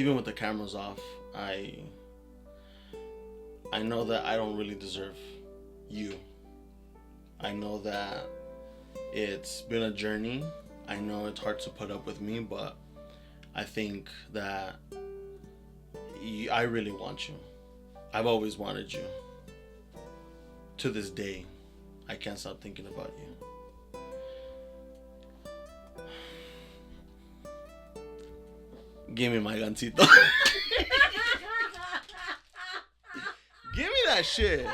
even with the cameras off, I know that I don't really deserve you. I know that it's been a journey. I know it's hard to put up with me, but I think that I really want you. I've always wanted you. To this day, I can't stop thinking about you. Give me my gancito. Give me that shit.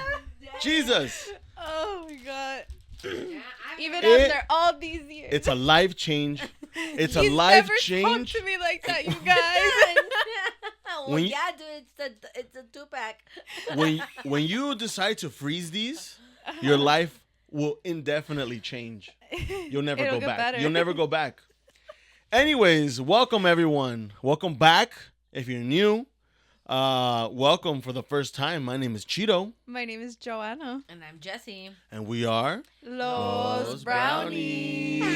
Jesus. Oh my god. Even It- after all these years. It's a life change. It's a He's life never change. talked to me like that, you guys. Well, When you- yeah, dude, it's a 2-pack. When you decide to freeze these, your life will indefinitely change. You'll never It'll go get back. better. You'll never go back. Anyways, welcome everyone. Welcome back. If you're new, welcome for the first time. My name is Cheeto, My name is Joanna. And I'm Jessie. and we are Los Brownies. I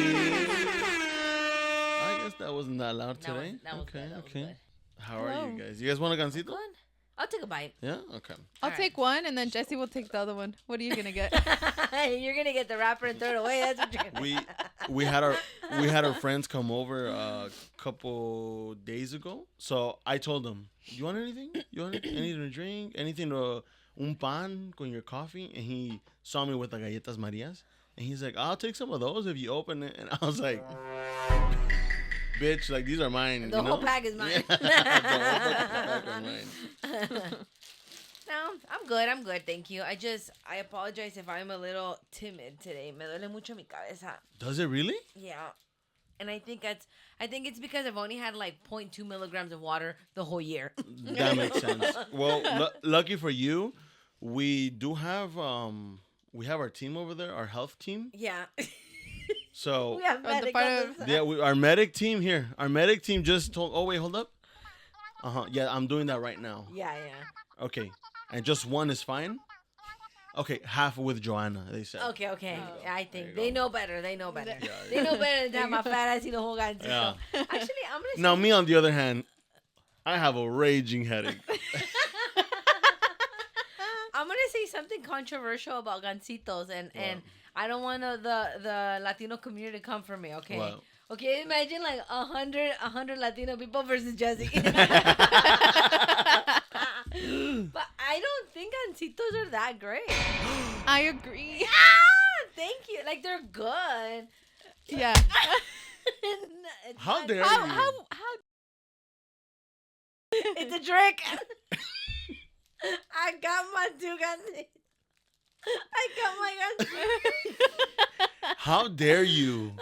guess that wasn't that loud today. That was okay, good. That was okay. good. How are Hello. you guys? You guys want a gancito? Good. I'll take a bite. Yeah. Okay. I'll All right. take one and then Jesse will take the other one. What are you gonna get? You're gonna get the wrapper and throw it away. That's what you're gonna We had our friends come over a couple days ago. So I told them, "You want anything? You want anything to drink? Anything to un pan con your coffee?" And he saw me with the galletas Marias, and he's like, "I'll take some of those if you open it." And I was like, "Bitch, like these are mine." The you whole know? pack is mine. Yeah, the whole pack are mine. No, I'm good, thank you. I apologize if I'm a little timid today. Me duele mucho mi cabeza. Does it really? Yeah. And I think it's because I've only had like 0.2 milligrams of water the whole year. That makes sense. Well, lucky for you, we do have our team over there, our health team. Yeah. So We have the medic part on of- the side. yeah, our medic team here. Our medic team just told. Oh wait, hold up. Yeah, I'm doing that right now. Yeah. Okay, and just one is fine. Okay, half with Joanna. They said. Okay. Oh. I There you think go. they know better. They know better. Yeah, They know better than to have my fat ass eat a whole gancito. Yeah. Actually, I'm gonna. Now me on the other hand, I have a raging headache. I'm gonna say something controversial about gancitos, and I don't want the Latino community to come for me. Okay. Wow. Okay. Imagine like 100 Latino people versus Jesse. But I don't think gancitos are that great. I agree. Thank you. Like they're good. Yeah. It's How not- dare How you? how It's a trick. I got my 2 gancitos. I got my gancitos. How dare you?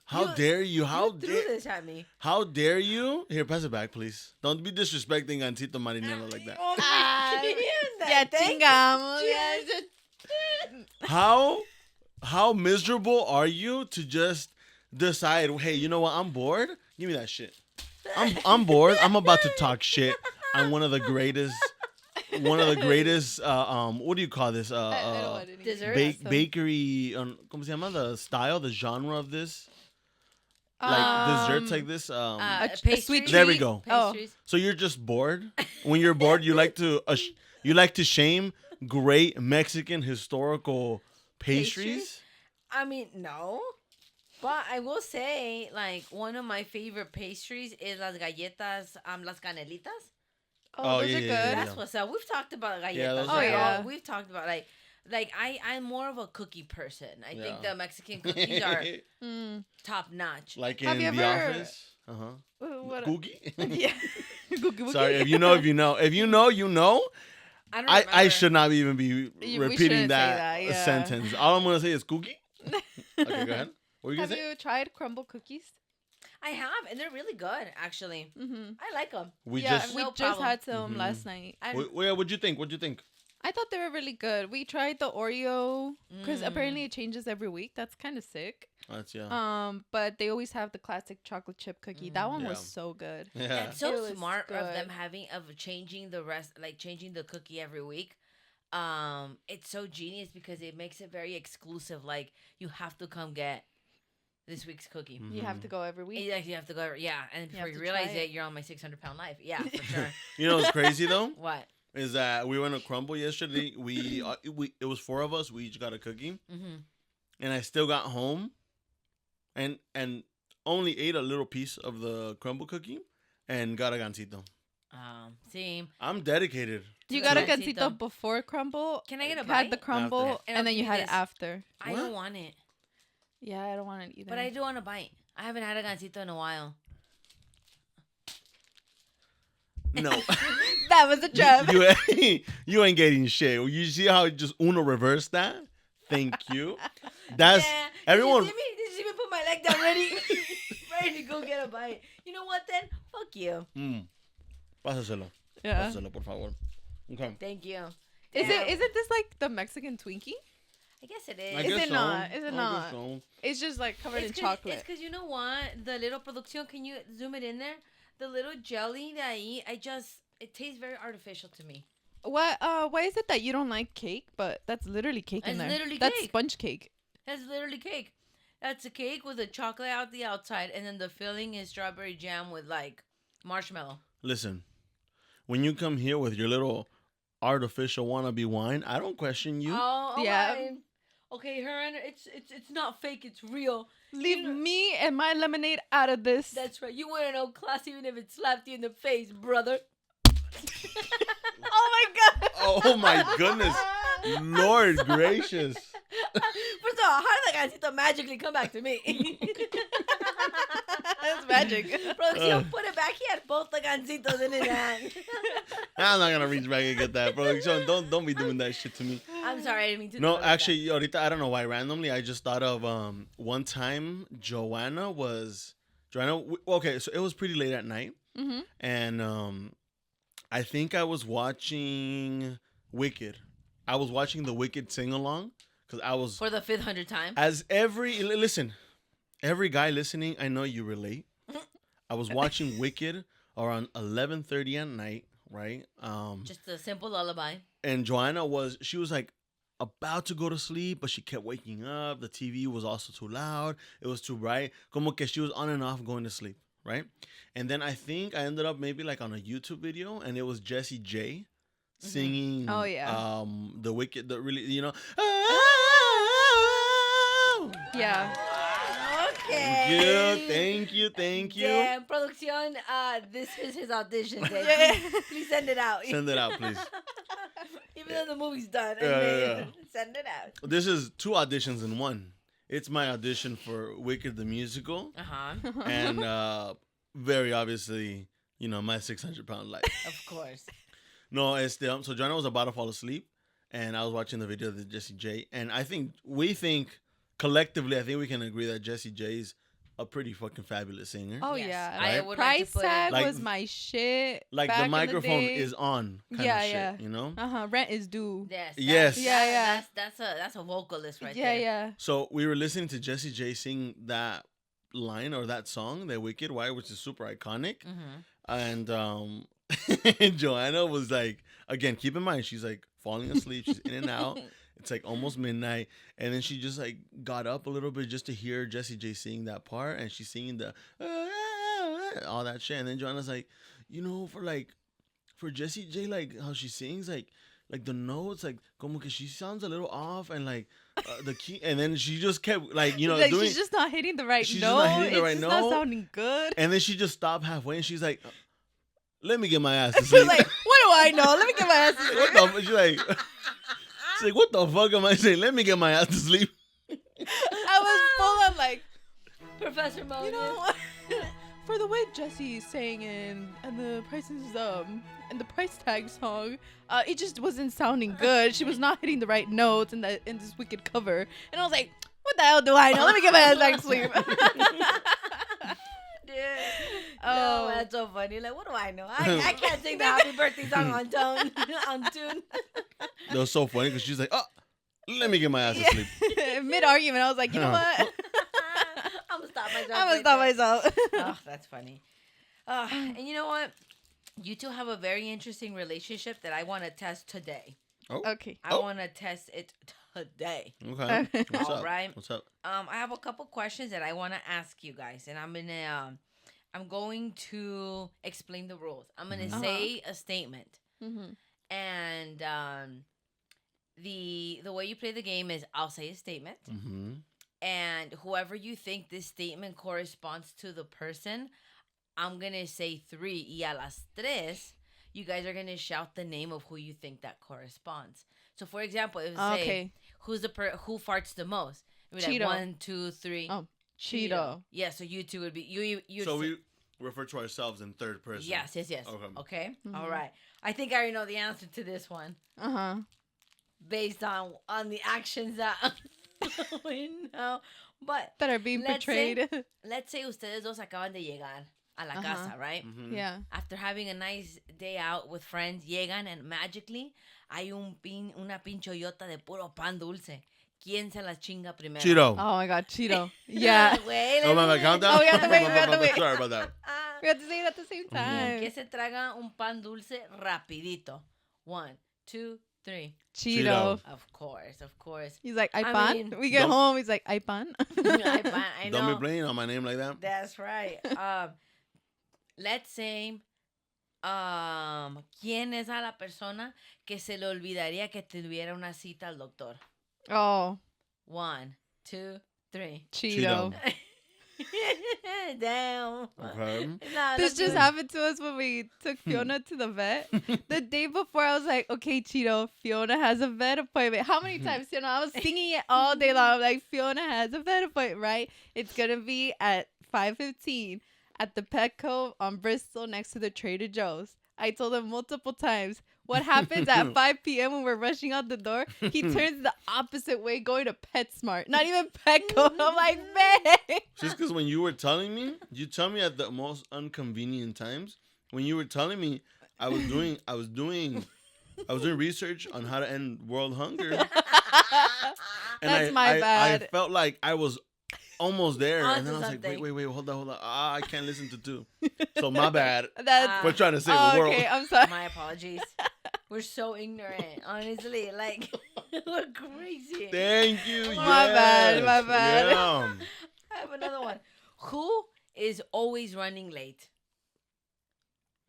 How You- dare you? How You threw dare? this at me. How dare you? Here, pass it back, please. Don't be disrespecting Ancito Marinela like that. Ah, Ya chingamos. How miserable are you to just decide, hey, you know what? I'm bored. Give me that shit. I'm bored. I'm about to talk shit. I'm one of the greatest. What do you call this? I don't want any Dessert? Bakery. ¿Cómo se llama? The style, the genre of this. Like desserts like this. a Pastries? sweet There we treat. go. Oh. Pastries. So you're just bored. When you're bored, you like to shame great Mexican historical pastries. I mean, no. But I will say, like, one of my favorite pastries is las galletas, las canelitas. Oh, those yeah, are yeah, good. yeah. That's what's up. We've talked about galletas. Yeah, those are good. right? We've talked about, like I'm more of a cookie person. I think Yeah. the Mexican cookies are Mm. top notch. Like Have in you The ever- Office. What? Cookie. Yeah. Googie woogie. Sorry, if you know, you know. If you know, you know. I don't I remember. should not even be We repeating shouldn't say that, that, yeah. sentence. All I'm gonna say is cookie. Okay, go ahead. What were you Have gonna say? you tried crumble cookies? I have, and they're really good, actually. Mm-hmm. I like them. We Yeah, just. we No just problem. had some Mhm. last night. What'd you think? What'd you think? I thought they were really good. We tried the Oreo because Mm. apparently it changes every week. That's kind of sick. That's yeah. But they always have the classic chocolate chip cookie. That one was Yeah. so good. Yeah. That's so It was smart of them good. changing the rest, like changing the cookie every week. It's so genius because it makes it very exclusive. Like you have to come get this week's cookie. You have to go every week. Yeah, you have to go. Yeah, and before have you to realize try it, it. you're on my 600-pound life. Yeah, for sure. You know what's crazy though? What? Is that we went to Crumble yesterday. We it was 4 of us. We each got a cookie, and I still got home, and only ate a little piece of the crumble cookie, and got a gansito. See, I'm dedicated. You got a Gansito. gansito before crumble. Can I get a Had bite? the crumble, After. and then you give me had it this. after. I don't want it, Yeah, I don't want it either. but I do want a bite. I haven't had a gansito in a while. No, That was a trap. you ain't getting shit. You see how just Uno reversed that? Thank you. That's everyone. Did you see me put my leg down ready? Ready to go get a bite. You know what then? Fuck you. Pásaselo. Yeah. Pásaselo, por favor. Okay. Thank you. Isn't this like the Mexican Twinkie? I guess it is. I Is guess it so. not? Is it I not? guess so. It's just like covered in It's chocolate. It's because you know what? The little producción, can you zoom it in there? The little jelly that I eat, it tastes very artificial to me. What? Why is it that you don't like cake? But that's literally cake in It's there. literally That's cake. sponge cake. That's literally cake. That's a cake with a chocolate out the outside, and then the filling is strawberry jam with like marshmallow. Listen, when you come here with your little artificial wannabe wine, I don't question you. Oh, Yeah. okay. Okay, her it's not fake. It's real. Leave me and my lemonade out of this. That's right. You wear no class even if it slapped you in the face, brother. Oh my god. Oh my goodness, Lord gracious. First of all, how did that gansito magically come back to me? That's magic. Producción, put it back. He had both the gansitos in his hand. I'm not gonna reach back and get that, bro. So don't be doing that shit to me. I'm sorry, I didn't mean to. No, do it like actually, ahorita, I don't know why. Randomly, I just thought of one time okay, so it was pretty late at night, and I think I was watching Wicked. I was watching the Wicked sing along because I was for the 500th time. every guy listening, I know you relate. I was watching Wicked around 11:30 at night, right? Just a simple lullaby. And Joanna was like about to go to sleep, but she kept waking up. The TV was also too loud. It was too bright. Como que she was on and off going to sleep, right? And then I think I ended up maybe like on a YouTube video, and it was Jessie J singing. Oh, yeah. The Wicked, the really, Yeah. Okay. Thank you. Damn, producción, this is his audition day. Yeah. Please send it out. Send it out, please. Even though the movie's done. Yeah. Send it out. This is 2 auditions in one. It's my audition for Wicked the musical, Uh-huh. and very obviously, my 600-pound life. Of course. No, so Joanna was about to fall asleep, and I was watching the video of the Jessie J, and collectively, I think we can agree that Jessie J is a pretty fucking fabulous singer. Oh Yes, yeah. I Right? would Price like to put it. tag Like- was my shit. Like back the in microphone day. is on kind Yeah, of shit, yeah. Rent is due. Yes. Yes. Yeah. That's a vocalist right Yeah, there. yeah. So we were listening to Jessie J sing that line or that song, that Wicked, which is super iconic. Mm-hmm. And Joanna was like, again, keep in mind, she's like falling asleep. She's in and out. It's like almost midnight. And then she just like got up a little bit just to hear Jessie J sing that part. And she's singing the all that shit. And then Joanna's like, for Jessie J, like how she sings, like the notes, like como que she sounds a little off, and like the key. And then she just kept like, Like, doing. she's just not hitting the right She's note. just not hitting the right it's note. not sounding good. And then she just stopped halfway, and she's like, "Let me get my ass to She's sleep." like, what do I know? Let me get my ass to sleep. She's like, what the fuck am I saying? Let me get my ass to sleep. I was full on like, Professor Moses. for the way Jessie sang and the prices and the price tag song, it just wasn't sounding good. She was not hitting the right notes in this Wicked cover, and I was like, what the hell do I know? Let me get my ass back to sleep. Oh, that's so funny. Like, what do I know? I can't sing the happy birthday song on tune. That was so funny because she's like, oh, let me get my ass to sleep. Mid argument, I was like, you know what? I'm gonna stop myself. I'm gonna stop myself. Oh, that's funny. And you know what? You two have a very interesting relationship that I want to test today. Oh. Okay. I want to test it today. Okay. What's All up? right. What's up? I have a couple questions that I want to ask you guys, and I'm going to explain the rules. I'm gonna Mhm. say a statement, Mm-hmm. and the way you play the game is I'll say a statement, Mm-hmm. and whoever you think this statement corresponds to the person, I'm gonna say 3. Y a las 3, you guys are gonna shout the name of who you think that corresponds. So, for example, it would say, Okay. who farts the most? It would be Cheeto. like 1, 2, 3. Oh, Cheeto. Yeah, so you two would be you. So we refer to ourselves in third person. Yes. Okay. Okay. Mhm. All right. I think I already know the answer to this one Uh-huh. based on the actions that we know. But That are being Let's portrayed. let's say ustedes dos acaban de llegar a la Uh-huh. casa, right? Mm-hmm. Yeah. After having a nice day out with friends, llegan and magically hay una pinchoyota de puro pan dulce. ¿Quién se la chinga primero? Cheeto. Oh my God, Cheeto. Yeah. Wait, Oh, my countdown. Oh, we have to wait, we have to wait. Sorry about that. We have to say it at the same Mhm. time. Que se traga un pan dulce rapidito. 1, 2, 3. Cheeto. Of course. He's like, I Ipan? mean- We get Don't- home, he's like, Ipan? I Don't be know. playing on my name like that. That's right. Let's say, ¿quién es a la persona que se le olvidaría que tuviera una cita al doctor? Oh, 1, 2, 3. Cheeto. Damn. Okay. No, This look just good. happened to us when we took Fiona to the vet. The day before, I was like, okay, Cheeto, Fiona has a vet appointment. How many times, Fiona? I was singing it all day long. I'm like, Fiona has a vet appointment, right? It's going to be at 5:15 at the Petco on Bristol next to the Trader Joe's. I told him multiple times. What happens at 5 p.m. when we're rushing out the door? He turns the opposite way, going to PetSmart. Not even Petco. I'm like, man. Just because when you were telling me, you tell me at the most inconvenient times. When you were telling me, I was doing research on how to end world hunger. And That's my bad. I felt like I was almost there, Onto and then I was something. like, wait, hold on. I can't listen to 2. So my bad That's for trying to save oh, the world. okay. I'm sorry. My apologies. We're so ignorant, honestly. Like, we're crazy. Thank you. My bad, my yes. bad. Yeah. I have another one. Who is always running late?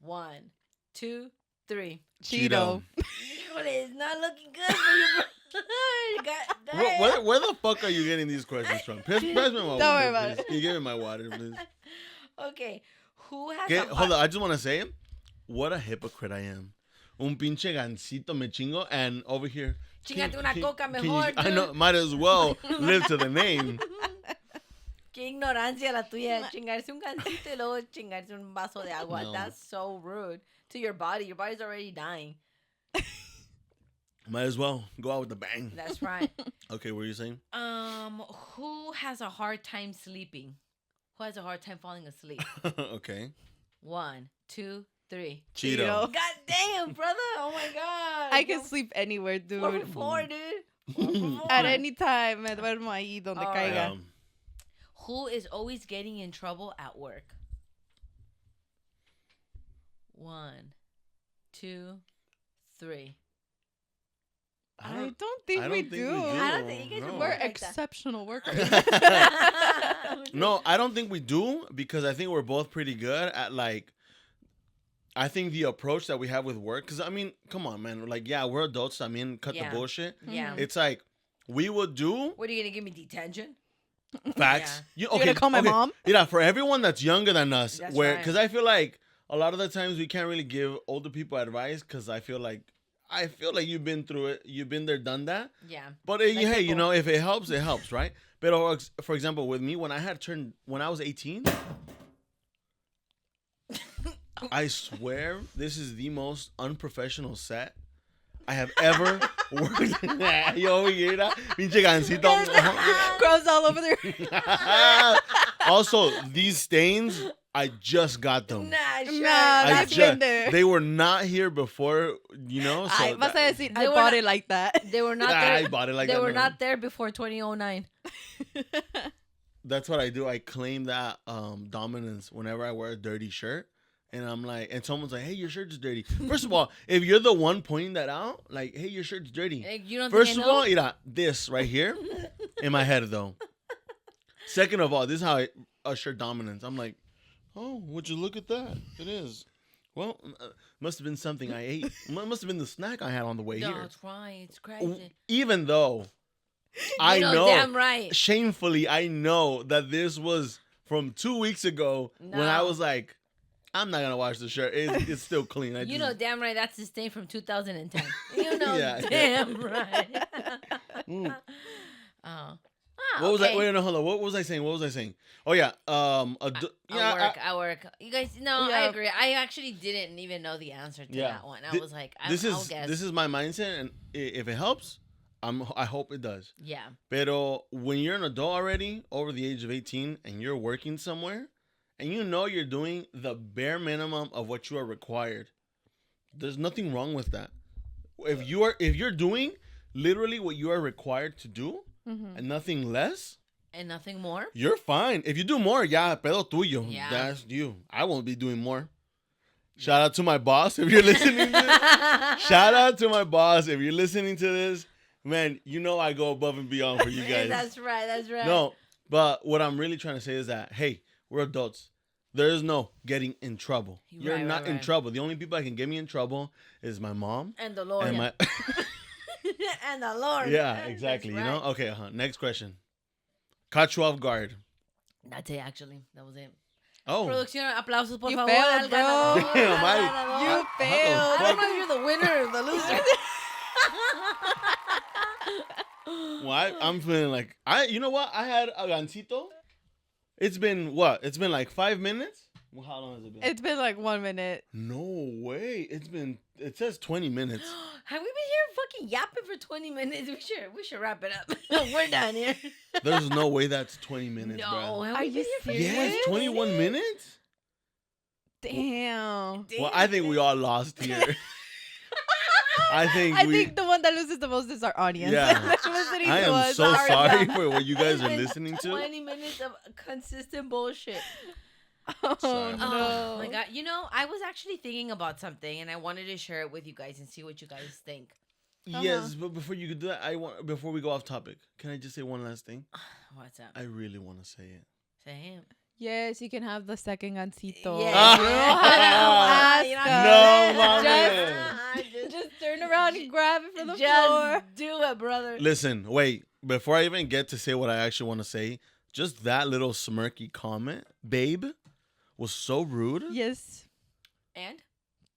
1, 2, 3. Cheeto. Híjole, it's not looking good for you, bro. God damn. Where the fuck are you getting these questions from? Pass me my water, worry about please. Can you give me my water, please? Okay, who has Okay, a hold on. I just want to say, what a hypocrite I am. Un pinche gancito me chingo, and over here. Chingate una coca you- mejor, I know, dude. might as well live to the name. Qué ignorancia la tuya. Chingarse un gansito y luego chingarse un vaso de agua. No. That's so rude to your body. Your body's already dying. Might as well go out with a bang. That's right. Okay, what were you saying? Who has a hard time sleeping? Who has a hard time falling asleep? Okay. 1, 2, 3. Cheeto. Cheeto. God damn, brother! Oh my god! I can sleep anywhere, dude. 4 for 4, dude. 4 for 4. At any time, me duermo ahí donde All caiga. right. Who is always getting in trouble at work? 1, 2, 3. I don't think I we don't think we do. do. I don't think you guys No. are We're like that. exceptional workers. No, I don't think we do because I think we're both pretty good at like. I think the approach that we have with work, because I mean, come on, man. Like, yeah, we're adults. I mean, cut Yeah. the bullshit. Yeah. It's like we would do What are you gonna give me detention? facts. Yeah. You gonna call my mom? Yeah, for everyone that's younger than us, That's where right. because I feel like a lot of the times we can't really give older people advice because I feel like you've been through it, you've been there, done that. Yeah. But Like hey, you people. know, if it helps, it helps, right? But for example, with me, when I was 18, I swear this is the most unprofessional set I have ever worked in. Yo, mira, pinche gancito. Grows all over there. Also, these stains, I just got them. Nah, sure. Nah, I that's ju- been there. They were not here before, you know. So Ay, vas a decir, They I were bought not- it like that. They were not I there. bought it like They that. were no. not there before 2009. That's what I do. I claim that dominance whenever I wear a dirty shirt. And I'm like, and someone's like, hey, your shirt's dirty. First of all, if you're the one pointing that out, like, hey, your shirt's dirty. You don't First think of I all, know? mira, this right here in my head, though. Second of all, this is how I assure dominance. I'm like, oh, would you look at that? It is. Well, must have been something I ate. Must have been the snack I had on the way No, here. it's right. It's crazy. Even though I know, Damn right. shamefully, I know that this was from 2 weeks ago when I No. was like, I'm not gonna wash the shirt. It's still clean. You know damn right that's the stain from 2010. You know Yeah. damn right. Mm. Oh. What was I? okay. Wait, no, hold on. What was I saying? Oh yeah. I work. You guys, no, I Yeah. agree. I actually didn't even know the answer to Yeah. that one. I Thi- was like, This I'll is guess. this is my mindset, and if it helps, I hope it does. Yeah. Pero when you're an adult already, over the age of 18, and you're working somewhere, and you know you're doing the bare minimum of what you are required, there's nothing wrong with that. If you're doing literally what you are required to do and nothing less, And nothing more. you're fine. If you do more, ya pedo tuyo. Yeah. That's you. I won't be doing more. Shout out to my boss if you're listening to this. Shout out to my boss if you're listening to this. Man, you know I go above and beyond for you guys. That's right. That's right. No, but what I'm really trying to say is that, hey, we're adults. There is no getting in trouble. You're Right, not right, in right. trouble. The only people that can get me in trouble is my mom And the Lord. and my... And the Lord. Yeah, That's exactly. right. You know? Okay, next question. Caught you off guard. That's it, actually. That was it. Oh. Producción, aplausos, por You favor. failed, al bro. ganador, Damn, al I- ganador. You How the failed. I fuck- don't know if you're the winner or the loser. Well, I'm feeling like you know what? I had a gancito. It's been what? It's been like 5 minutes. Well, how long has it been? It's been like 1 minute. No way. It says 20 minutes. Have we been here fucking yapping for 20 minutes? We should wrap it up. We're done here. There's no way that's 20 minutes, No, bro. have Are we you been here for serious? Yes, 21 minutes? Damn. Well, I think we all lost here. I think I think the one that loses the most is our audience. Yeah. Listening I to am us. so sorry God. for what you guys are It's been listening to. 20 minutes of consistent bullshit. Oh, Sorry. no. Oh my god. You know, I was actually thinking about something and I wanted to share it with you guys and see what you guys think. Yes, but before you could do that, before we go off topic, can I just say one last thing? What's up? I really want to say it. Say him. Yes, you can have the second gancito. Yeah. You don't have to You ask know, us. No, Just turn around and grab it from the just floor. do it, brother. Listen, wait. Before I even get to say what I actually want to say, just that little smirky comment, babe, was so rude. Yes. And?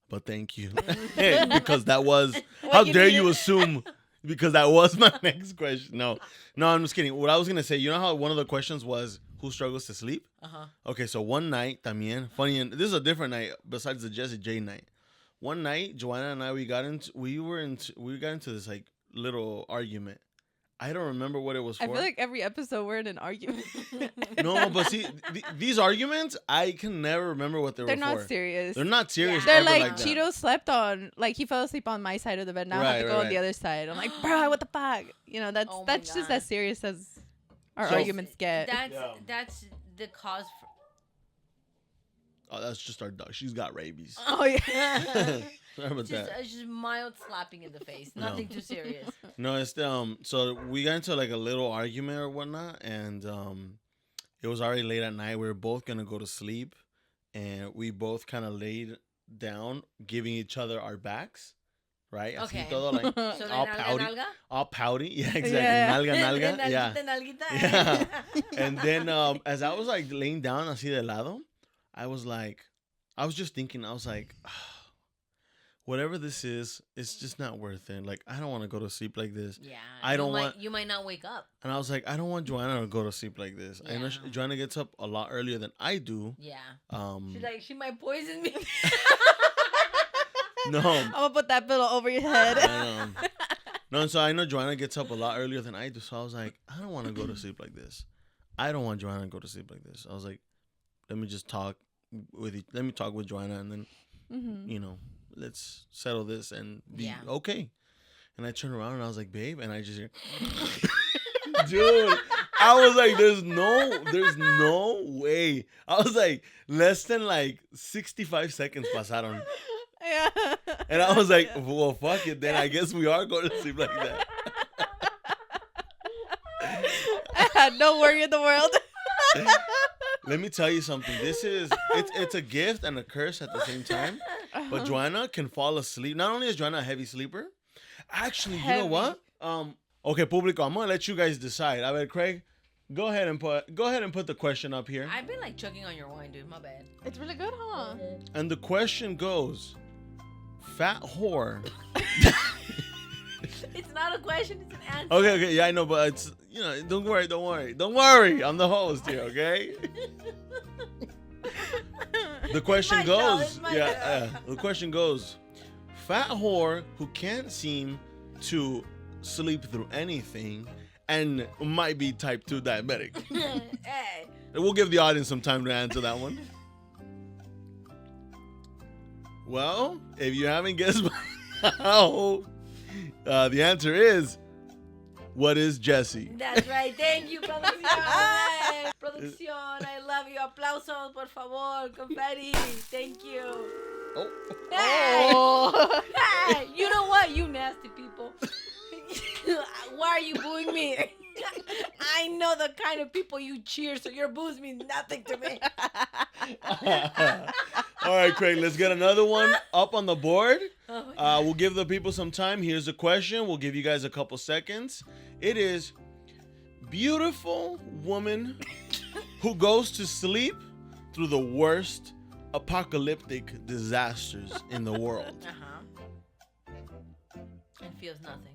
But thank you. Because that was, how you dare needed- you assume, because that was my next question. No, I'm just kidding. What I was going to say, you know how one of the questions was, who struggles to sleep? Uh-huh. Okay, so one night, también, funny, and this is a different night besides the Jesse J night. One night, Joanna and I, we got into this like little argument. I don't remember what it was for. I feel like every episode we're in an argument. No, but see, these arguments, I can never remember what they They're were not for. serious. They're not serious. Yeah. They're ever like, that. Cheeto slept on, like he fell asleep on my side of the bed. Now I have to Right, go right, on the right. other side. I'm like, bro, what the fuck? You know, that's Oh my just God. as serious as our So- arguments get. That's the cause for... Oh, that's just our dog. She's got rabies. Oh yeah. Sorry about just, that. just mild slapping in the face. No. Nothing too serious. No, it's so we got into like a little argument or whatnot, and it was already late at night. We were both gonna go to sleep, and we both kind of laid down, giving each other our backs, right? Así Okay. todo, like So all nalga, pouty, nalga? all pouty. Yeah, exactly. Yeah. Nalga, nalga. Yeah. Nalguita, nalguita. Yeah. And then as I was like laying down así de lado, I was just thinking, I was like, whatever this is, it's just not worth it. Like, I don't want to go to sleep like this. Yeah. I don't want- You might not wake up. And I was like, I don't want Joanna to go to sleep like this. I know Yeah. Joanna gets up a lot earlier than I do. Yeah. Um, She's like, she might poison me. no, I'm gonna put that pillow over your head. no. And so I know Joanna gets up a lot earlier than I do. So I was like, I don't want to go to sleep like this. I don't want Joanna to go to sleep like this. I was like, let me just talk let me talk with Joanna, and then you know, let's settle this and be Yeah. okay. And I turned around and I was like, babe, and I just hear, dude, I was like, there's no way. I was like, less than like 65 seconds pasaron. Yeah. And I was like, well, fuck it. Then I guess we are going to sleep like that. I had no worry in the world. Let me tell you something. It's a gift and a curse at the same time. But Joanna can fall asleep. Not only is Joanna a heavy sleeper, actually, you know what? Okay, público, I'm gonna let you guys decide. I bet Craig, go ahead and put the question up here. I've been like chugging on your wine, dude. My bad. It's really good, huh? And the question goes, fat whore. It's not a question, it's an answer. Okay, yeah, I know, but it's, don't worry. I'm the host here, okay? The question goes, the question goes, fat whore who can't seem to sleep through anything and might be type 2 diabetic. Hey. We'll give the audience some time to answer that one. Well, if you haven't guessed by now, the answer is, what is Jesse? That's right. Thank you, producción. Hey, producción, I love you. Aplausos, por favor. Confetti. Thank you. Oh. Hey. Oh. Hey, you know what? You nasty people. Why are you booing me? I know the kind of people you cheer, so your boos mean nothing to me. All right, Craig, let's get another one up on the board. Oh We'll give the people some time. Here's the question. We'll give you guys a couple seconds. It is, beautiful woman who goes to sleep through the worst apocalyptic disasters in the world. And feels nothing.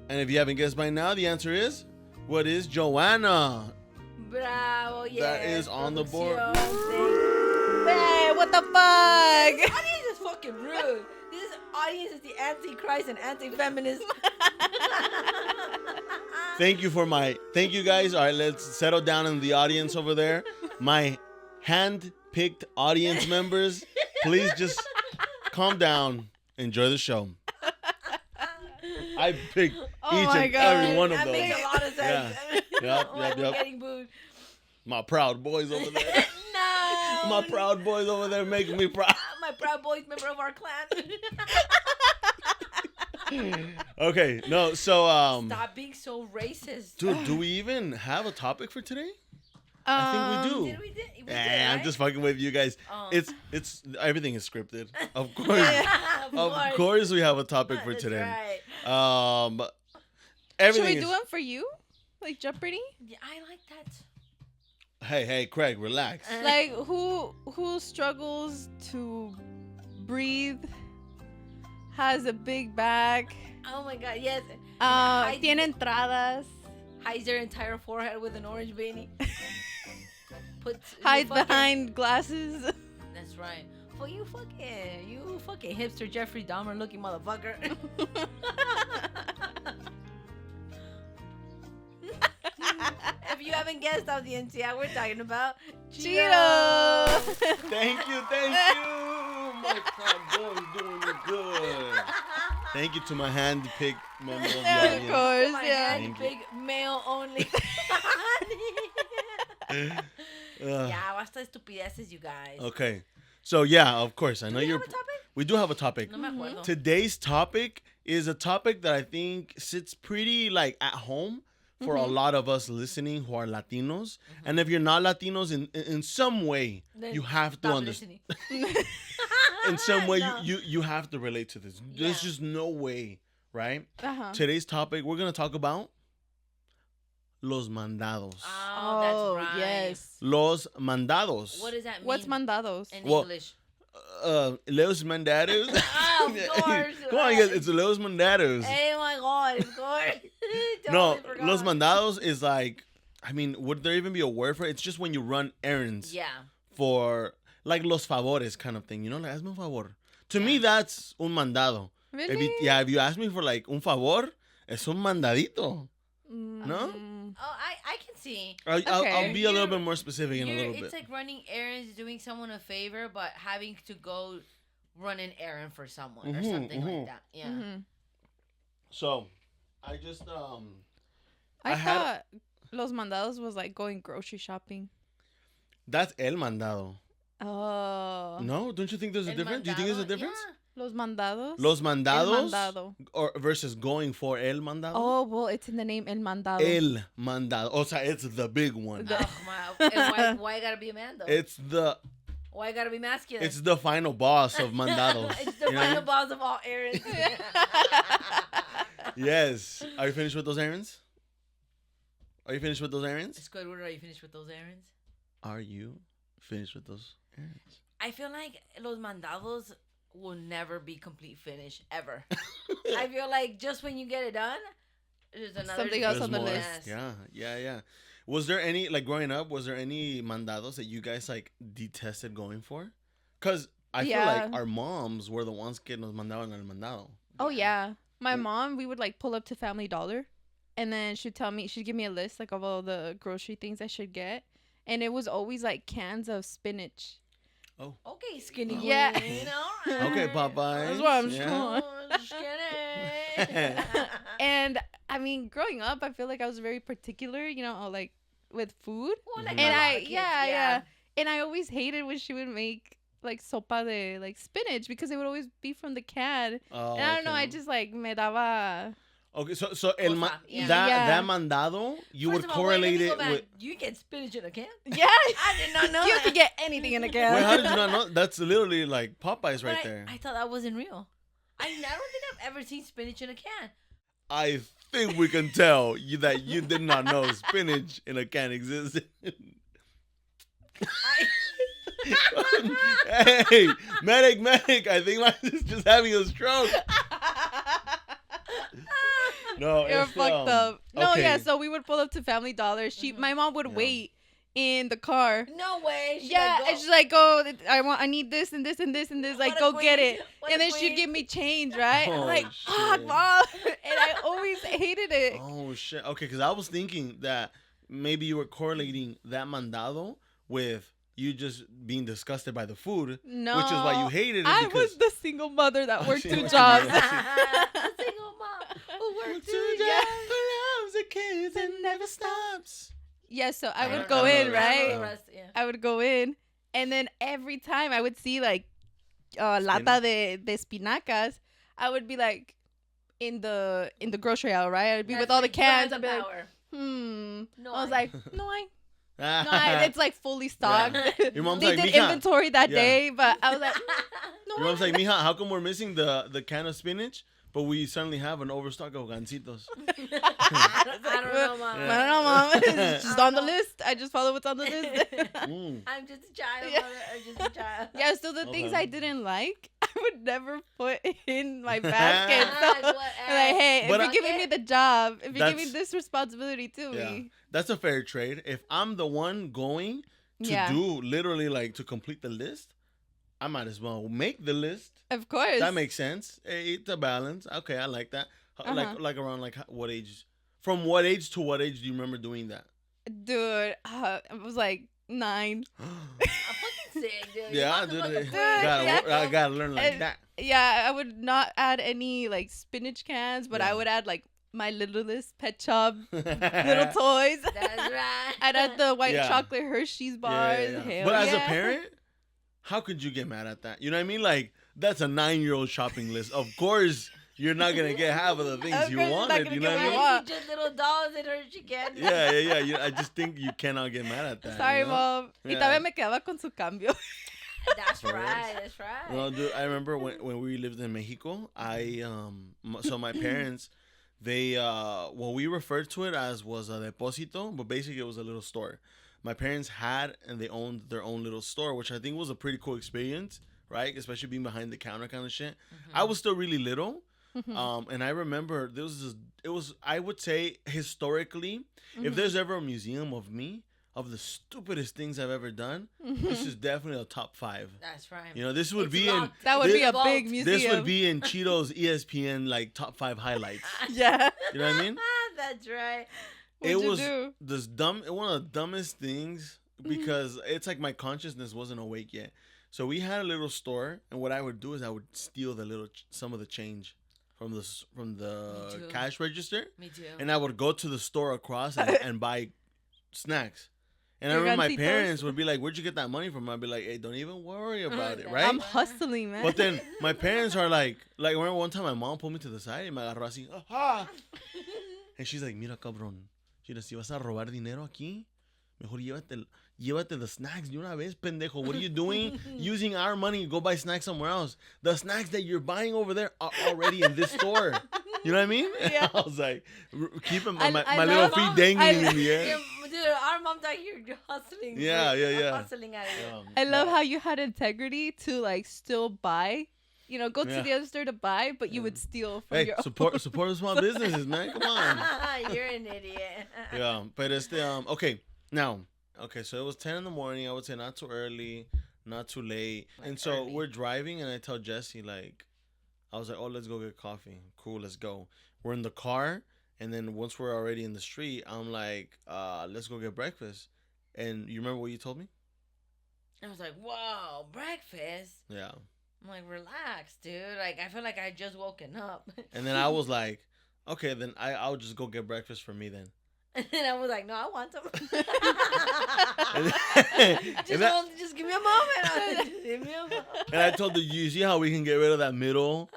And if you haven't guessed by now, the answer is, what is Joanna? Bravo, yeah. That is on the board. Hey, what the fuck? This audience is fucking rude. This audience is the anti-Christ and anti-feminist. Thank you guys. All right, let's settle down in the audience over there. My hand-picked audience members, please just calm down. Enjoy the show. I picked each and every one of that those. That makes a lot of sense. Yeah. Yep. Getting booed. My proud boys over there. No. My proud boys over there making me proud. My proud boys, member of our clan. Okay, no, so Stop being so racist. dude, do we even have a topic for today? I think we do. We did, Right? I'm just fucking with you guys. Oh. It's everything is scripted. Of course. of course we have a topic for That's today. right. Should Everything we do them for you? Like Jeopardy? Yeah, I like that. Hey, Craig, relax. Like who struggles to breathe, has a big back, Oh my god, yes. tiene entradas, Hides their entire forehead with an orange beanie. hides behind glasses. That's right. For you fucking hipster Jeffrey Dahmer looking motherfucker. If you haven't guessed, audience, yeah, we're talking about Cheeto. Thank you. My proud boys doing it good. Thank you to my hand-picked member of the Yeah, of audience. course, My yeah. hand, big male only. Yeah, basta de estupideces, you guys. Okay. So yeah, of course. I know Do we you're have a topic? We do have a topic. No me acuerdo. Today's topic is a topic that I think sits pretty like at home for a lot of us listening who are Latinos. And if you're not Latinos in some way, Then you have to stop understand. listening. In some way, No. you have to relate to this. There's Yeah. just no way, right? Uh-huh. Today's topic, we're going to talk about los mandados. Oh, that's right. yes. Los mandados. What does that mean? What's mandados? in Well, English? Los mandados. Ah, of course. Come on, guys, it's los mandados. Oh my god, of course. No, Totally forgot. los mandados is like, I mean, would there even be a word for it? It's just when you run errands Yeah. for, like, los favores kind of thing. You know, like, hazme un favor. To me, that's un mandado. Really? If you ask me for, like, un favor, es un mandadito. No? Oh, I can see. I'll be a little You're- bit more specific in a little It's bit. like running errands, doing someone a favor, but having to go run an errand for someone or something like that. Yeah. Mm-hmm. So, I just, I had- thought los mandados was like going grocery shopping. That's el mandado. Oh. No, don't you think there's a El difference? Do you think there's a mandado, difference? Los mandados. Los El mandados mandado. or versus going for el mandado? Oh, well, it's in the name El Mandado. El mandado. O sea, it's the big one. Oh, my. And why gotta be a man though? It's the Why gotta be masculine? it's the final boss of mandados. It's the You know what I final mean? boss of all errands. Yes. Are you finished with those errands? Are you finished with those errands? Squidward, are you finished with those errands? Are you finished with those errands? I feel like los mandados will never be complete finish ever. I feel like just when you get it done, there's another Something else There's on the more. list. Yeah. Was there any, like, growing up, was there any mandados that you guys, like, detested going for? Because I feel Yeah. like our moms were the ones que nos mandaban al mandado. Oh, yeah. My mom, we would like pull up to Family Dollar and then she'd give me a list like of all the grocery things I should get. And it was always like cans of spinach. Okay, skinny Yeah. queen, all right. Okay, Popeyes. That's what I'm yeah. Oh, skinny. And I mean, growing up, I feel like I was very particular, like with food. Well, like And a lot I- of kids, yeah. And I always hated when she would make like sopa de like spinach because it would always be from the can. Oh, And I don't know, okay. I just like me daba. Okay, so el Yeah. that mandado, you First would of all, wait, let correlate me go it back. with. You get spinach in a can? Yeah. I did not know You that. can get anything in a can. Wait, how did you not know? That's literally like Popeyes But right there. I thought that wasn't real. I don't think I've ever seen spinach in a can. I think we can tell you that you did not know spinach in a can existed. Hey, medic! I think my sister's having a stroke. No, You're it's, fucked up. No, okay. yeah, so we would pull up to Family Dollar. My mom would Yeah. wait in the car. No way. Yeah, and she's like, "Go! I need this and this and this and this. Like, What a go get queen. it." What And a then she'd queen. give me change, right? I'm Oh, like, "Fuck, shit. mom!" And I always hated it. Oh shit. Okay, because I was thinking that maybe you were correlating that mandado with you just being disgusted by the food, No, which is why you hated it. I because was the single mother that Oh, worked single two mother. jobs. Single mom who worked two two jobs, jobs. loves the kids and never stops. Yeah, so I I would don't- go I don't in, know that. right? Oh. Yeah. I would go in, and then every time I would see like lata de espinacas, I would be like in the grocery aisle, right? I would be with all the cans. I'd be like, No, I was I- like, no, it's like fully stocked. Your mom's They like, did "Mija." inventory that Yeah. day, but I was like, no, Your mom's like, mija, how come we're missing the can of spinach, but we suddenly have an overstock of gancitos? I don't know, mom. Yeah. I don't know, mom. It's just I on the don't know. list. I just follow what's on the list. Mm. I'm just a child, Yeah. mother. I'm just a child. Yeah, so the things Okay. I didn't like, I would never put in my basket. So, Ah, I'm like, hey, But if you're giving me the job, if you're giving That's- this responsibility to Yeah, me, that's a fair trade. If I'm the one going to yeah, do literally like to complete the list, I might as well make the list. of course. That makes sense. It's a balance. Okay, I like that. Like around like what age? From what age to what age do you remember doing that? Dude, it was like 9. I'm fucking sick, dude. Yeah, You're dude. about to look I gotta learn like And- that. Yeah, I would not add any like spinach cans, but Yeah. I would add like my littlest pet shop little toys. That's right. I'd add the white Yeah. chocolate Hershey's bars. Hell But as a yeah. parent, how could you get mad at that? You know what I mean? Like that's a 9-year-old shopping list. Of course, you're not gonna get half of the things Of you course you're not wanted. gonna You know get what I what mean? you want. Just little dolls in her chicken. Yeah. I just think you cannot get mad at that. Sorry, you know? mom. Y Yeah. todavía me quedaba con su cambio. That's right. That's right. No, dude, I remember when we lived in Mexico, so my parents, they well, we referred to it as was a deposito, but basically it was a little store. My parents had and they owned their own little store, which I think was a pretty cool experience, right? Especially being behind the counter kind of shit. I was still really little. And I remember it was I would say historically, if there's ever a museum of me, of the stupidest things I've ever done, this is definitely a top 5. That's right. You know, this would It's be in locked. That would This- be a Vault. big museum. this would be in Cheeto's ESPN like top 5 highlights. Yeah. You know what I mean? That's right. What'd you was do? this one of the dumbest things because it's like my consciousness wasn't awake yet. So we had a little store, and what I would do is I would steal some of the change. from Me the too. cash register, Me too. and I would go to the store across and buy snacks. And I Your remember my gancitos? parents would be like, "Where'd you get that money from?" I'd be like, "Hey, don't even worry about it, right?" I'm hustling, man. But then my parents are like, I remember one time my mom pulled me to the side and me agarró así, ajá. And she's like, mira, cabrón, mira, si vas a robar dinero aquí, mejor llévate the snacks de una vez, pendejo. What are you doing? Using our money to go buy snacks somewhere else. The snacks that you're buying over there are already in this store. You know what I mean? Yeah. I was like, keeping I my little love- feet dangling in the air. Yeah, dude, our mom's out here hustling. Yeah, yeah. Hustling at it. I love how you had integrity to like still buy. You know, go to Yeah. the other store to buy, but you Yeah. would steal from Hey, your support the small businesses, man. Come on. You're an idiot. Yeah, but it's the okay now. Okay, so it was 10 in the morning. I would say not too early, not too late. Like And so early. we're driving, and I tell Jesse like, I was like, oh, let's go get coffee. Cool, let's go. We're in the car, and then once we're already in the street, I'm like, let's go get breakfast. And you remember what you told me? I was like, whoa, breakfast? Yeah. I'm like, relax, dude. Like, I feel like I just woken up. And then I was like, okay, then I'll just go get breakfast for me then. And then I was like, no, I want some. Just give me a moment. Just give me a moment. And I told her, you see how we can get rid of that middle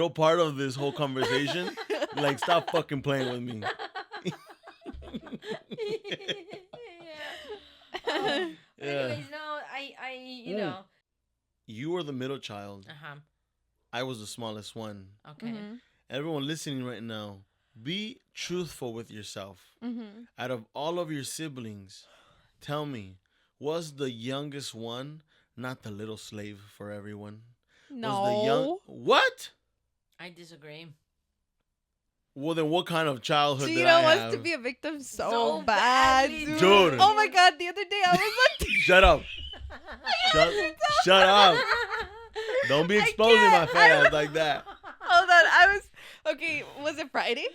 part of this whole conversation? Like, stop fucking playing with me. Yeah. Yeah. Anyways, no, I you know. You were the middle child. Uh-huh. I was the smallest one. Okay. Mhm. Everyone listening right now, be truthful with yourself. Mhm. Out of all of your siblings, tell me, was the youngest one not the little slave for everyone? No. Was the young what? I disagree. Well, then what kind of childhood did Gino I wants have? to be a victim so, So bad, badly, dude. Dude. Oh my god, the other day I was like, Shut up. Shut up. Don't be I exposing my can't. fat ass like that. hold on, I was, okay, was it Friday?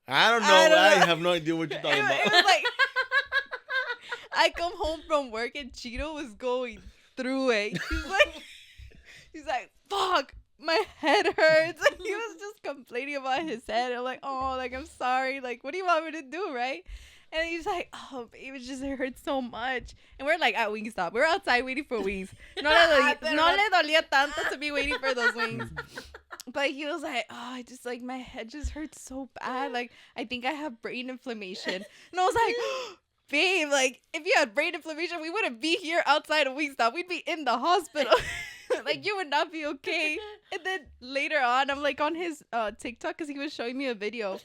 I don't know. I don't I know. have no idea what you're talking It about. was like, I come home from work and Cheeto was going through it. He's like, fuck, my head hurts. And he was just complaining about his head. I'm like, oh, like, I'm sorry. Like, what do you want me to do, right? And he's like, oh, babe, it hurts so much. And we're like at Wingstop. We're outside waiting for wings. No le dolía tanto to be waiting for those wings. But he was like, oh, I just like, my head just hurts so bad. Like, I think I have brain inflammation. And I was like, babe, like, if you had brain inflammation, we wouldn't be here outside of Wingstop. We'd be in the hospital. Like, you would not be okay. And then later on, I'm like on his TikTok because he was showing me a video.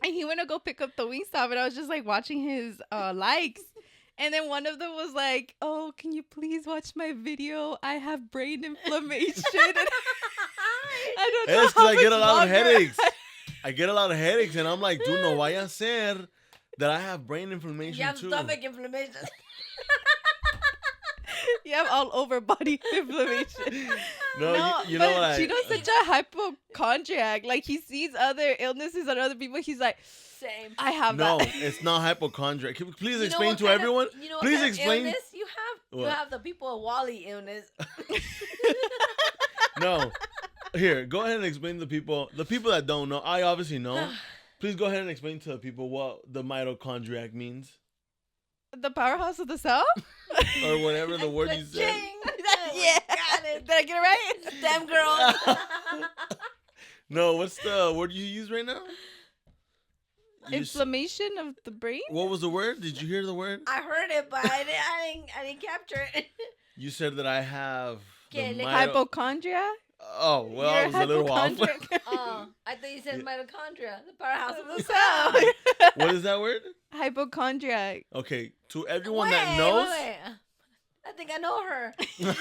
And he went to go pick up the Wingstop, and I was just like watching his likes. And then one of them was like, oh, can you please watch my video? I have brain inflammation. And I don't know. It's 'cause how I get much a lot of longer headaches. I get a lot of headaches, and I'm like, dude, no vaya a ser that I have brain inflammation You have too. stomach inflammation. You have all over body inflammation. No, you know but what Chino's such a hypochondriac. Like, he sees other illnesses on other people. He's like, Same. I have No, that. it's not hypochondria. Can you please You know explain what to kind of- everyone? you know what Please kind of explain. illness you have? You What? have the people of Wally illness. No. Here, go ahead and explain to the people that don't know. I obviously know. Please go ahead and explain to the people what the mitochondriac means. The powerhouse of the cell? Or whatever the word you said. Ching. Yeah. Got it. Did I get it right? Damn girl. No, what's the word you use right now? You s- Inflammation of the brain? What was the word? Did you hear the word? I heard it, but I didn't capture it. You said that I have the Okay, like Hypochondria? Oh, well, I You're was a little off. hypochondriac. Oh, I thought you said mitochondria, the powerhouse of the cell. cell. What is that word? Hypochondriac. Okay, to everyone that knows. Wait. I think I know her. Yeah.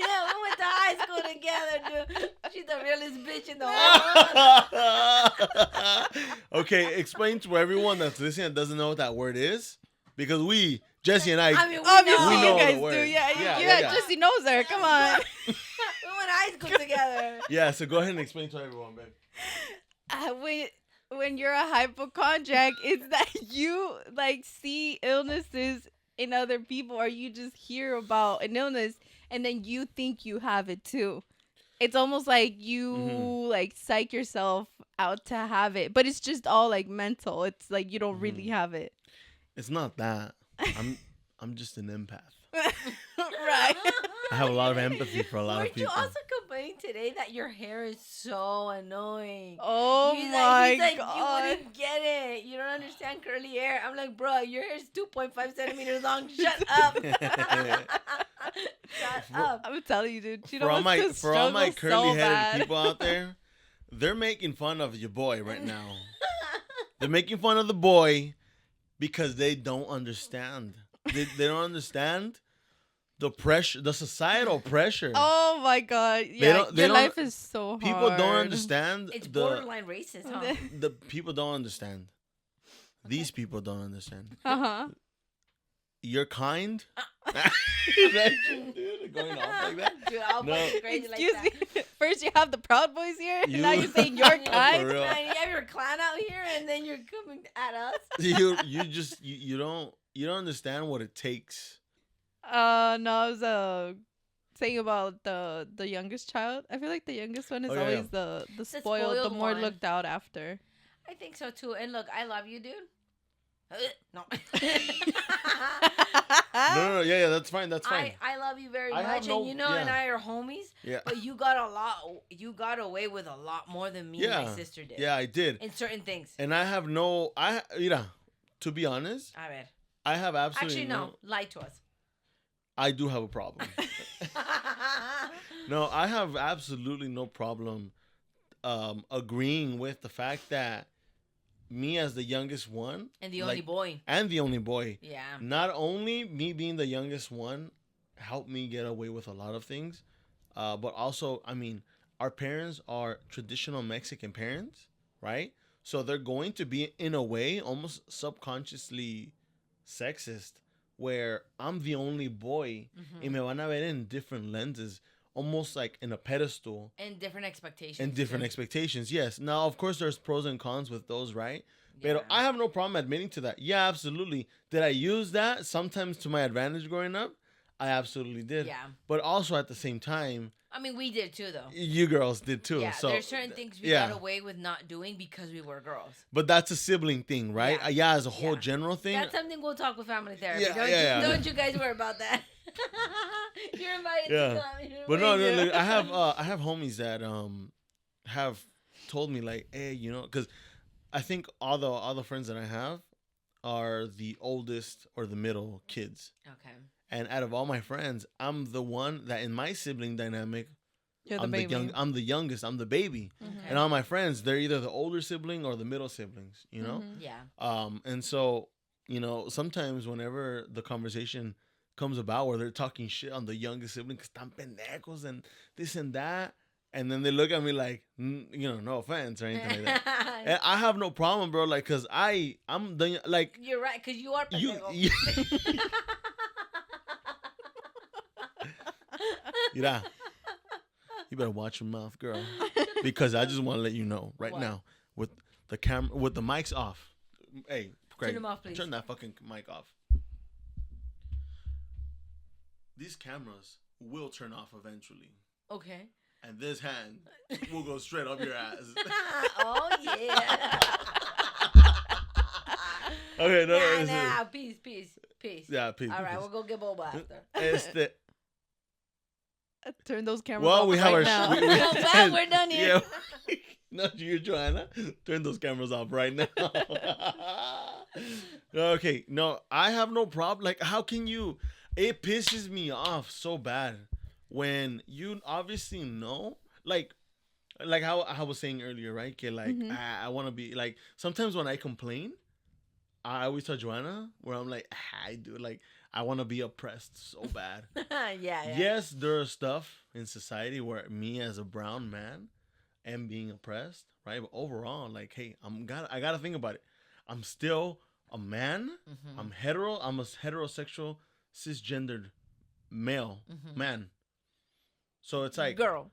Yeah, we went to high school together, dude. She's the realest bitch in the world. Okay, explain to everyone that's listening that doesn't know what that word is. Because Jesse and I, I mean, Obviously, We you know the guys do. word. Yeah, Yeah, you yeah. Jesse knows her. Come on. we went to high school together. yeah, so go ahead and explain to everyone, babe. When you're a hypochondriac, it's that you like see illnesses in other people, or you just hear about an illness and then you think you have it too. it's almost like you Mhm. like psych yourself out to have it, but it's just all like mental. It's like you don't really Mhm. have it. It's not that. I'm I'm just an empath. Right. I have a lot of empathy for a lot of Weren't you people. also complaining today that your hair is so annoying? Oh He's my like, you god. wouldn't get it. You don't understand curly hair. I'm like, bro, your hair's 2.5 centimeters long. Shut up. Shut up. I'm telling you, dude. You For know all what's my to for all my struggle curly so headed bad. people out there, they're making fun of your boy right now. They're making fun of the boy because they don't understand. They don't understand the pressure, the societal pressure. Oh my god. Yeah, they your don't- life is so hard. People don't understand It's the borderline racist, huh? the people don't understand. These people don't understand. Uh-huh. You're kind. Is that you, dude? Going off like that? Dude, I'll No. fucking grade you like Excuse that. me. First you have the Proud Boys here, and now You- you're saying you're For kind. real. Man, you have your clan out here, and then you're coming at us. You don't understand what it takes. No, I was saying about the youngest child. I feel like the youngest one is Oh, yeah, always the spoiled, the spoiled more one. looked out after. I think so too. And look, I love you, dude. No. No, yeah, that's fine. That's fine. I love you very I have much, no- and you know, and yeah. I are homies. Yeah. But you got a lot. You got away with a lot more than me and my Yeah. sister did. Yeah, I did. In certain things. And I have no, to be honest, A ver. I have absolutely Actually, no. Lie to us. I do have a problem. No, I have absolutely no problem agreeing with the fact that me as the youngest one And the only like, boy. and the only boy, Yeah. not only me being the youngest one helped me get away with a lot of things, but also, I mean, our parents are traditional Mexican parents, right? So they're going to be, in a way, almost subconsciously sexist, where I'm the only boy, Mhm. y me van a ver in different lenses, almost like in a pedestal, And different expectations. and different too. expectations. Yes. Now, of course, there's pros and cons with those, right? Yeah. But I have no problem admitting to that. Yeah, absolutely. Did I use that sometimes to my advantage growing up? I absolutely did. Yeah. But also at the same time, I mean, we did too, though. you girls did too. Yeah, So there's certain things we yeah. got away with not doing because we were girls. But that's a sibling thing, right? Yeah. Yeah, as a whole Yeah. general thing. That's something we'll talk with family therapy. Yeah, don't, yeah, you, yeah. don't you guys worry about that. You're invited Yeah. to come. You're But no, invited. look, I have homies that have told me like, hey, because I think all the friends that I have are the oldest or the middle kids. Okay. And out of all my friends, I'm the one that in my sibling dynamic, You're the I'm baby. I'm the youngest, I'm the baby. Okay. And all my friends, they're either the older sibling or the middle siblings, Mhm. Yeah. And so, sometimes whenever the conversation comes about where they're talking shit on the youngest sibling, cause están pendejos and this and that, and then they look at me like, no offense or anything like that. And I have no problem, bro, like, cause I'm the, like, You're right, because you are you, pendejo. yeah, you better watch your mouth, girl, because I just want to let you know right What? now with the camera, with the mics off. Hey, Greg, them off, please. turn that fucking mic off. These cameras will turn off eventually, Okay. and this hand will go straight up your ass. Oh, yeah. Okay, no, nah, listen. nah. Peace. Yeah, peace. All right, peace. we'll go get boba after. Este, Turn those cameras well, off we have right our. now. Well, we're done here. Yeah. No, you, Joanna. Turn those cameras off right now. Okay, no, I have no problem. Like, how can you? It pisses me off so bad when you obviously know, like how I was saying earlier, right? Okay, like Mhm. I want to be like. Sometimes when I complain, I always tell Joanna where I'm like, I do like I want to be oppressed so bad. yeah. Yes, there are stuff in society where me as a brown man am being oppressed, right? But overall, like, hey, I gotta think about it. I'm still a man. Mhm. I'm a heterosexual, cisgendered male Mhm. man. So it's like Girl.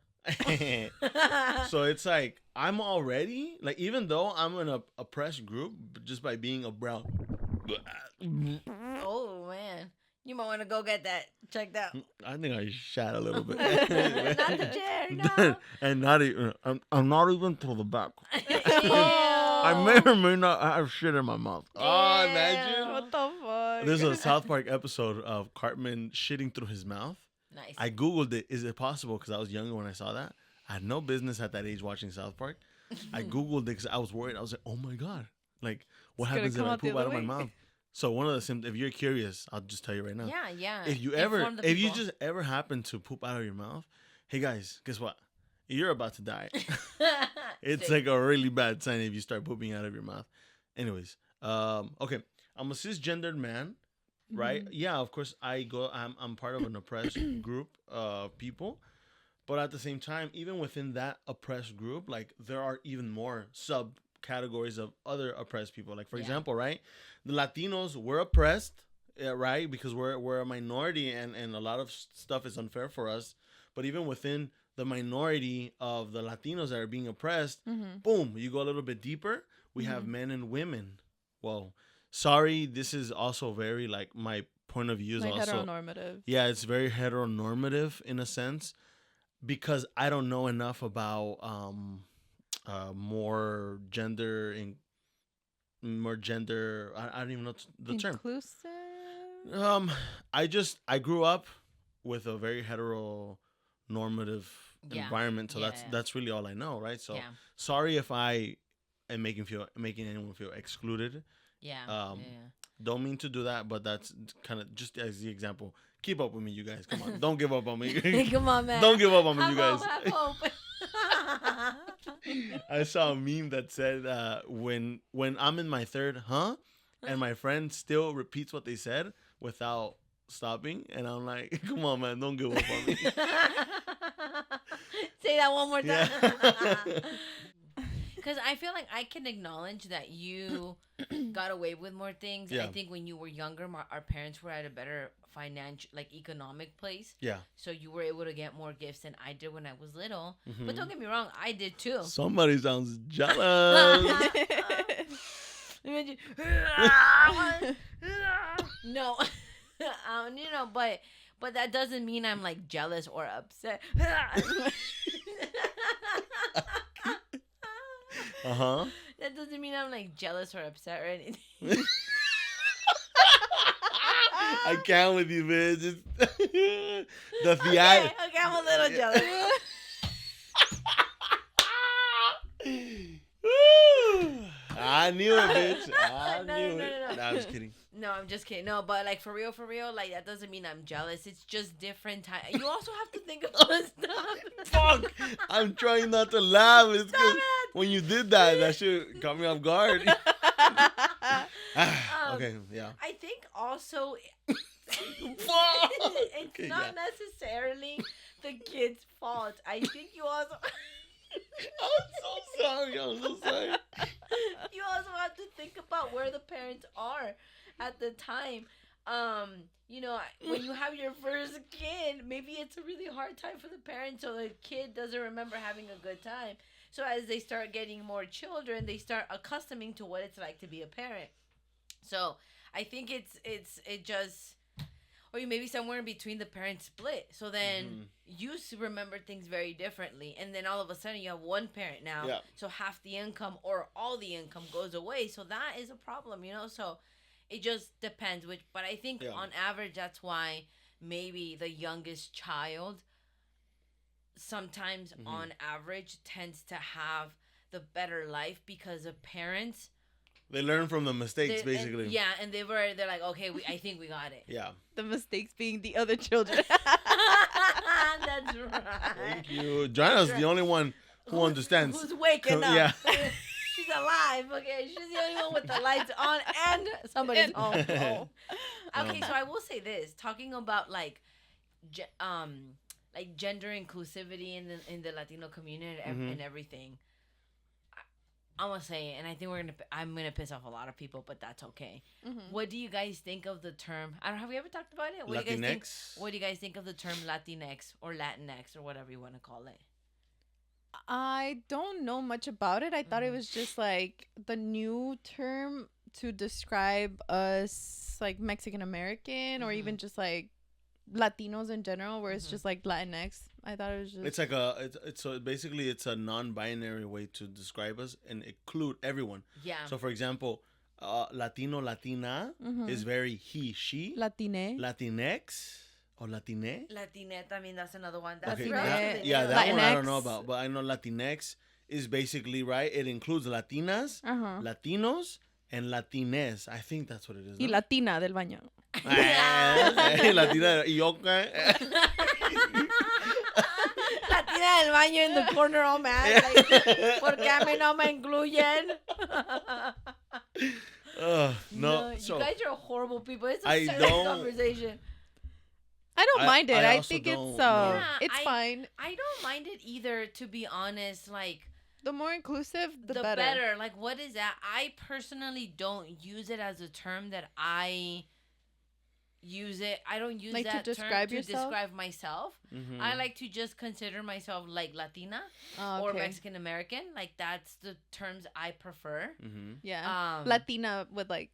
so it's like I'm already like, even though I'm in a oppressed group, just by being a brown. Oh man, You might want to go get that checked out. I think I shat a little bit. Not the chair, no. And not even, I'm not even to the back. Ew. I may or may not have shit in my mouth. Oh, imagine. What the fuck? There's a South Park episode of Cartman shitting through his mouth. Nice. I Googled it. Is it possible? Because I was younger when I saw that. I had no business at that age watching South Park. I Googled it because I was worried. I was like, oh my God. Like, what It's gonna happens if come I out the poop out of other my way. mouth? So one of the symptoms, if you're curious, I'll just tell you right now. Yeah. If you Inform the if you people. just ever happen to poop out of your mouth, hey guys, guess what? You're about to die. It's Sick. like a really bad sign if you start pooping out of your mouth. Anyways, okay, I'm a cisgendered man, right? Mm-hmm. Yeah, of course I'm part of an oppressed group of people, but at the same time, even within that oppressed group, like there are even more subcategories of other oppressed people. Like for Yeah. example, right, the Latinos were oppressed, right, because we're a minority and a lot of stuff is unfair for us. But even within the minority of the Latinos that are being oppressed, Mm-hmm. boom, you go a little bit deeper. We have men and women. Well, sorry, this is also very like my point of view is Like also heteronormative. yeah, it's very heteronormative in a sense because I don't know enough about more gender in more gender. I don't even know the term. Inclusive. I grew up with a very heteronormative Yeah. environment, so Yeah, that's yeah. that's really all I know, right? So Yeah. sorry if I am making anyone feel excluded. Yeah. Um, yeah. Don't mean to do that, but that's kind of just as the example. Keep up with me, you guys. Come on, don't give up on me. Come on, man. Don't give up on me, Have you guys. hope, have hope. I saw a meme that said when I'm in my third and my friend still repeats what they said without stopping, and I'm like, come on, man, don't give up on me. Say that one more time. Yeah. Because I feel like I can acknowledge that you got away with more things. Yeah. I think when you were younger, our parents were at a better financial, like economic place. Yeah. So you were able to get more gifts than I did when I was little. Mhm. But don't get me wrong, I did too. Somebody sounds jealous. Imagine. No. But that doesn't mean I'm like jealous or upset. Uh-huh. That doesn't mean I'm like jealous or upset or anything. I can't with you, bitch. The Okay, I'm a little jealous. Woo! I knew it, bitch. I No, knew no, it. no, no. Nah, I'm just kidding. No, I'm just kidding. No, but like for real, like that doesn't mean I'm jealous. It's just different time. You also have to think about stuff. Fuck! I'm trying not to laugh. It's Stop 'cause it. when you did that shit caught me off guard. Okay, yeah. I think also Fuck! it's Okay, not yeah. necessarily the kid's fault. I think you also I'm so sorry. you also have to think about where the parents are at the time. When you have your first kid, maybe it's a really hard time for the parents, so the kid doesn't remember having a good time. So as they start getting more children, they start accustoming to what it's like to be a parent. So I think it just, or maybe somewhere in between the parents split. So then you remember things very differently, and then all of a sudden you have one parent now. Yeah. So half the income or all the income goes away. So that is a problem, So it just depends. But I think on average, that's why maybe the youngest child sometimes on average tends to have the better life because of parents. They learn from the mistakes, basically. And they're like, okay, I think we got it. Yeah. The mistakes being the other children. That's right. Thank you. Joanna's the only one who understands. Who's waking up? Yeah. She's alive. Okay, she's the only one with the lights on and somebody's home. Okay, so I will say this: talking about like gender inclusivity in the Latino community and everything. I'm gonna say it, and I think I'm gonna piss off a lot of people, but that's okay. Mm-hmm. What do you guys think of the term? Have we ever talked about it? What do you guys think? What do you guys think of the term Latinx or Latinx or whatever you want to call it? I don't know much about it. I thought it was just like the new term to describe us like Mexican American or even Mhm. just like Latinos in general, where it's Mhm. just like Latinx. I thought it was just It's like it's so basically it's a non-binary way to describe us and include everyone. Yeah. So, for example, Latino, Latina is very he, she, Latine. Latinx or Latine. Latinette, I mean, that's another one. That's Okay, Latinx. that, relative. yeah, that one I don't Latinx. know about, but I know Latinx is basically right. It includes Latinas, Latinos, and Latines. I think that's what it is. Y No? Latina del baño. Latina y yo, Latina del baño in the corner all mad. Like, ¿por qué a mí no me incluyen? No, you so guys are horrible people. It's a I serious don't- conversation. I don't mind it. I I also think don't it's know. Yeah, it's fine. I don't mind it either, to be honest. Like, The more inclusive, the, the better. better. Like, what is that? I personally don't use it as a term that I use it. I don't use Like to that describe term to yourself? describe myself. Mhm. I like to just consider myself like Latina Oh, or okay. Mexican American. Like, that's the terms I prefer. Mhm. Yeah. Um, Latina with like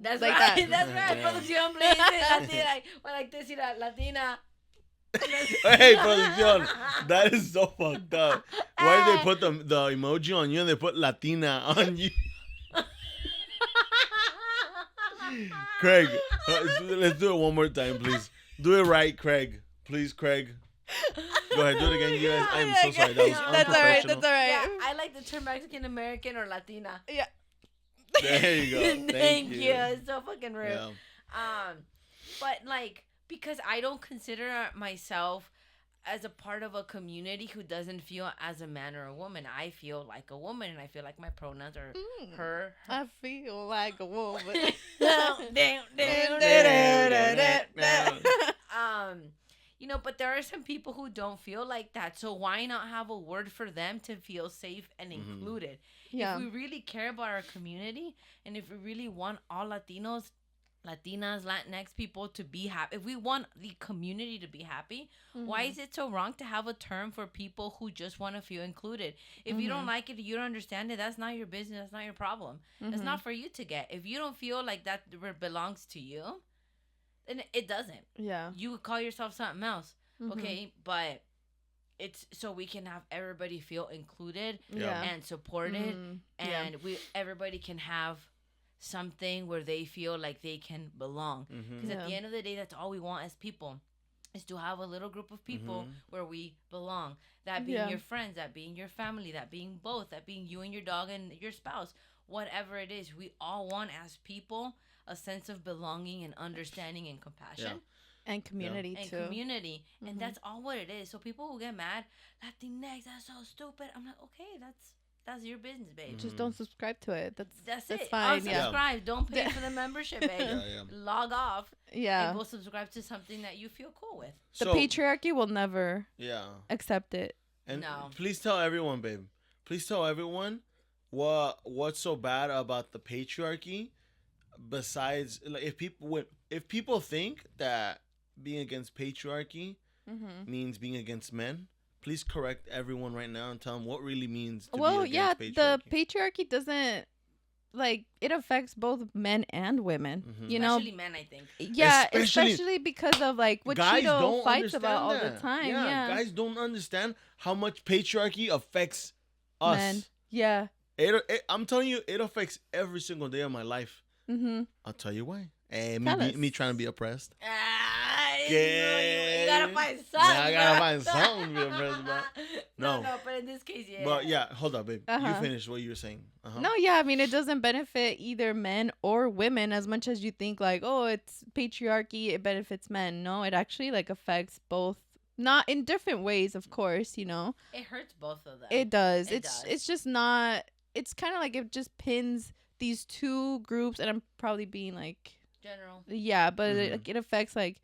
That's like right. that. That's right. Yeah. Producción, please. Latina. I like this. Latina. Hey, producción, that is so fucked up. Why did they put the emoji on you and they put Latina on you? Craig, let's do it one more time, please. Do it right, Craig. Please, Craig. Go ahead, do it again, you guys. I'm so sorry. That was That's all right. unprofessional. That's all right. Yeah, I like the term Mexican American or Latina. Yeah. There you go. Thank you. It's so fucking rude. Yeah. But like, because I don't consider myself as a part of a community who doesn't feel as a man or a woman. I feel like a woman, and I feel like my pronouns are her. I feel like a woman. You know, but there are some people who don't feel like that. So why not have a word for them to feel safe and included? Yeah. If we really care about our community, and if we really want all Latinos, Latinas, Latinx people to be happy, if we want the community to be happy, why is it so wrong to have a term for people who just want to feel included? If you don't like it, you don't understand it, that's not your business, that's not your problem. It's not for you to get. If you don't feel like that belongs to you, then it doesn't. Yeah. You would call yourself something else, okay? But it's so we can have everybody feel included Yeah. and supported, and everybody can have something where they feel like they can belong. Because at the end of the day, that's all we want as people, is to have a little group of people where we belong. That being your friends, that being your family, that being both, that being you and your dog and your spouse, whatever it is, we all want as people a sense of belonging and understanding and compassion. And community And too. community. And that's all what it is. So people who get mad, Latinx, that's so stupid. I'm like, okay, that's your business, babe. Just don't subscribe to it. That's That's it. fine. Yeah. Unsubscribe. Don't pay for the membership, babe. Yeah. Log off Yeah. and go subscribe to something that you feel cool with. The So, patriarchy will never yeah. accept it. And No. please tell everyone, babe. Please tell everyone what's so bad about the patriarchy. Besides, like, if people think that being against patriarchy means being against men, please correct everyone right now and tell them what really means to Well, be yeah, against the patriarchy. patriarchy doesn't like it affects both men and women. You know, Especially men, I think. yeah, Especially- especially because of like what Guys Cheeto don't fights understand about all that. the time. Yeah, Guys don't understand how much patriarchy affects us. Men. Yeah. I'm telling you, it affects every single day of my life. Mm-hmm. I'll tell you why. And Tell us. me trying to be oppressed. You gotta find something. Yeah, I gotta find something to be oppressed about. No, No. but in this case, yeah. But yeah, hold up, babe. You Uh-huh. finished what you were saying. No, yeah, I mean it doesn't benefit either men or women as much as you think like, oh, it's patriarchy, it benefits men. No, it actually like affects both, not in different ways, of course, you know. It hurts both of them. It does. It It's just not, it's kind of like it just pins these two groups, and I'm probably being like, General. yeah, but it affects like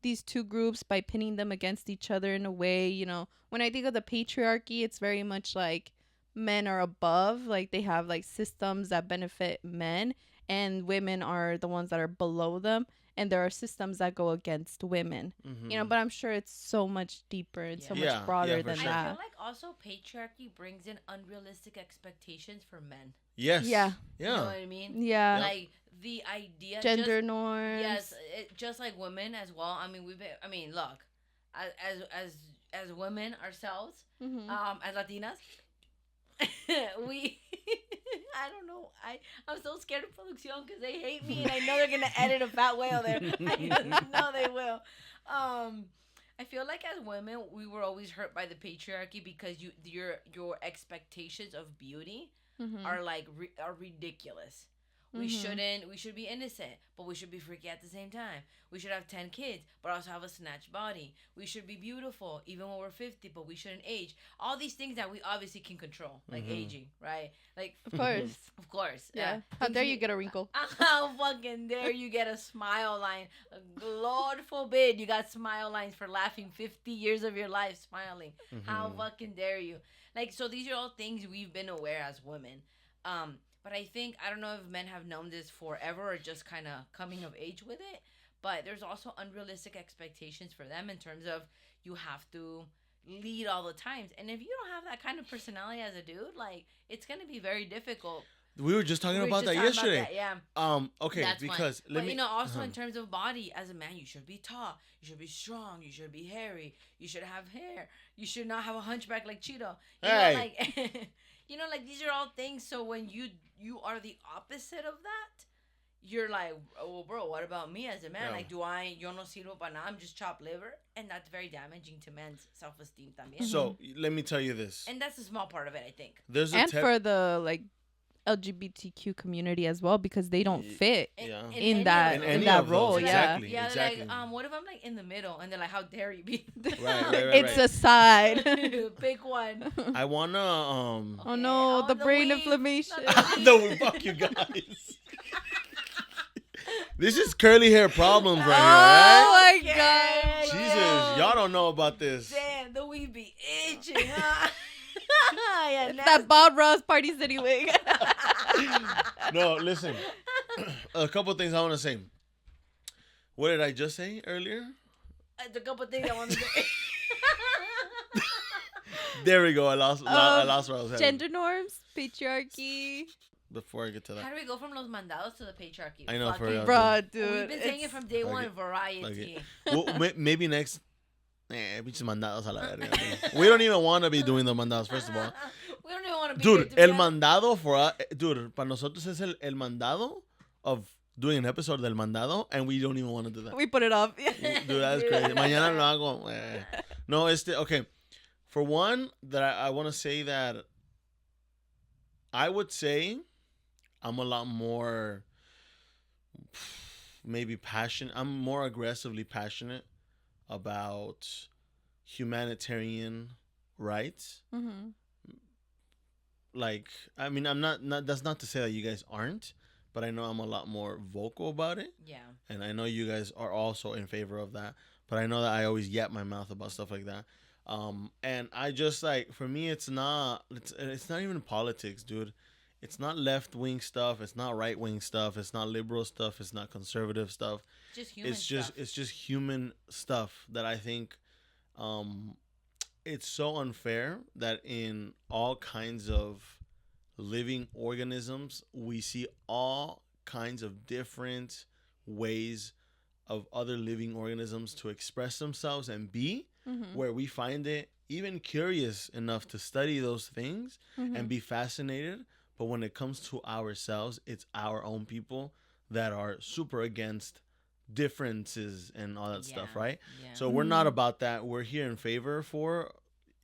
these two groups by pinning them against each other in a way, you know. When I think of the patriarchy, it's very much like men are above, like they have like systems that benefit men, and women are the ones that are below them, and there are systems that go against women. You know, but I'm sure it's so much deeper and so Yeah. much broader for than sure. I that. feel like also patriarchy brings in unrealistic expectations for men. Yes. Yeah. You know what I mean? Yeah. Like the idea, Gender just, norms. yes, just like women as well. I mean, look, as women ourselves, Mm-hmm. as Latinas, we. I don't know. I'm so scared of producción because they hate me, and I know they're gonna edit a fat whale there. I just know they will. I feel like as women, we were always hurt by the patriarchy because your expectations of beauty Mm-hmm. are like are ridiculous. We Mm-hmm. we should be innocent, but we should be freaky at the same time. We should have 10 kids, but also have a snatched body. We should be beautiful, even when we're 50, but we shouldn't age. All these things that we obviously can control, like aging, right? Like, Of course. of course. Yeah. How things dare you get a wrinkle? How fucking dare you get a smile line? Lord forbid you got smile lines for laughing 50 years of your life smiling. How fucking dare you? Like, so these are all things we've been aware as women. But I think, I don't know if men have known this forever or just kind of coming of age with it, but there's also unrealistic expectations for them in terms of you have to lead all the times. And if you don't have that kind of personality as a dude, like, it's going to be very difficult. We were just talking about that yesterday. Yeah. Okay, That's because fine. let but me. Also in terms of body, as a man, you should be tall, you should be strong, you should be hairy, you should have hair, you should not have a hunchback like Cheeto. You know, like, you know, like these are all things. So when you are the opposite of that, you're like, oh, bro, what about me as a man? Yeah. Like, yo no sirvo para nada, I'm just chopped liver, and that's very damaging to men's self-esteem también. So let me tell you this. And that's a small part of it, I think. There's and for the like LGBTQ community as well, because they don't fit in that role. Exactly, Yeah, exactly. like, what if I'm like in the middle and they're like, how dare you be? Right. It's a side. Pick one. I wanna Oh no, the brain weave. inflammation. Fuck you guys. This is curly hair problems right here, right? Oh my god. Jesus, y'all don't know about this. Damn, the weave be itching, huh? Yeah, It's that Bob Ross Party City wig. No, listen. A couple things I want to say. What did I just say earlier? There's a couple things I want to say. There we go. I lost where I was headed. Gender norms, patriarchy. Before I get to that. How do we go from los mandados to the patriarchy? I know, for real. Bruh, dude. We've been saying it from day one. Variety. Well, maybe next. Bitches mandados a la verga. We don't even want to be doing the mandados, first of all. We don't even want to be Dude, el mandado for us, dude, para nosotros es el mandado of doing an episode del mandado, and we don't even want to do that. We put it off. Dude, that's crazy. Mañana lo hago. No, okay. For one, that I want to say that I would say I'm a lot more maybe passionate. I'm more aggressively passionate about humanitarian rights. Mm-hmm. Like, I mean, I'm not that's not to say that you guys aren't, but I know I'm a lot more vocal about it. Yeah. And I know you guys are also in favor of that, but I know that I always yap my mouth about stuff like that. And I just, like, for me, it's not even politics, dude. It's not left-wing stuff. It's not right-wing stuff. It's not liberal stuff. It's not conservative stuff. Just human stuff. It's just human stuff that I think it's so unfair that in all kinds of living organisms, we see all kinds of different ways of other living organisms to express themselves and be, where we find it even curious enough to study those things and be fascinated. But when it comes to ourselves, it's our own people that are super against differences and all that stuff, right? Yeah. So we're not about that. We're here in favor for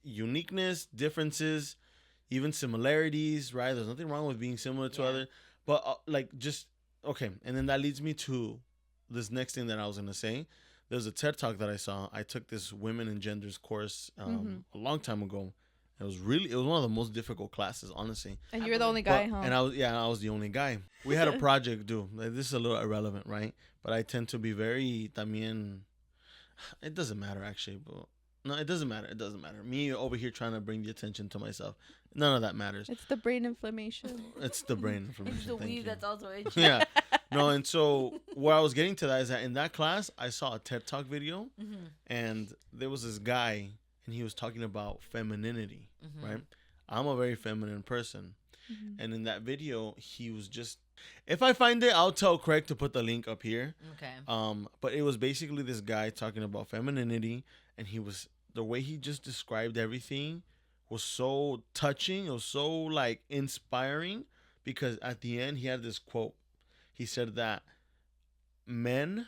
uniqueness, differences, even similarities, right? There's nothing wrong with being similar to other, but okay. And then that leads me to this next thing that I was gonna say. There's a TED Talk that I saw. I took this women and genders course a long time ago. It was one of the most difficult classes, honestly. And you were the only guy, huh? And I was the only guy. We had a project due. Like, this is a little irrelevant, right? But I tend to be very también. It doesn't matter, actually. But no, it doesn't matter. It doesn't matter. Me over here trying to bring the attention to myself. None of that matters. It's the brain inflammation. It's the brain inflammation. It's the Thank weave you. that's also itchy. Yeah. No, and so where I was getting to that is that in that class, I saw a TED Talk video, and there was this guy, and he was talking about femininity, Mm-hmm. right? I'm a very feminine person. Mhm. And in that video, he was just, if I find it, I'll tell Craig to put the link up here. Okay. But it was basically this guy talking about femininity, and the way he just described everything was so touching. It was so like inspiring, because at the end he had this quote. He said that men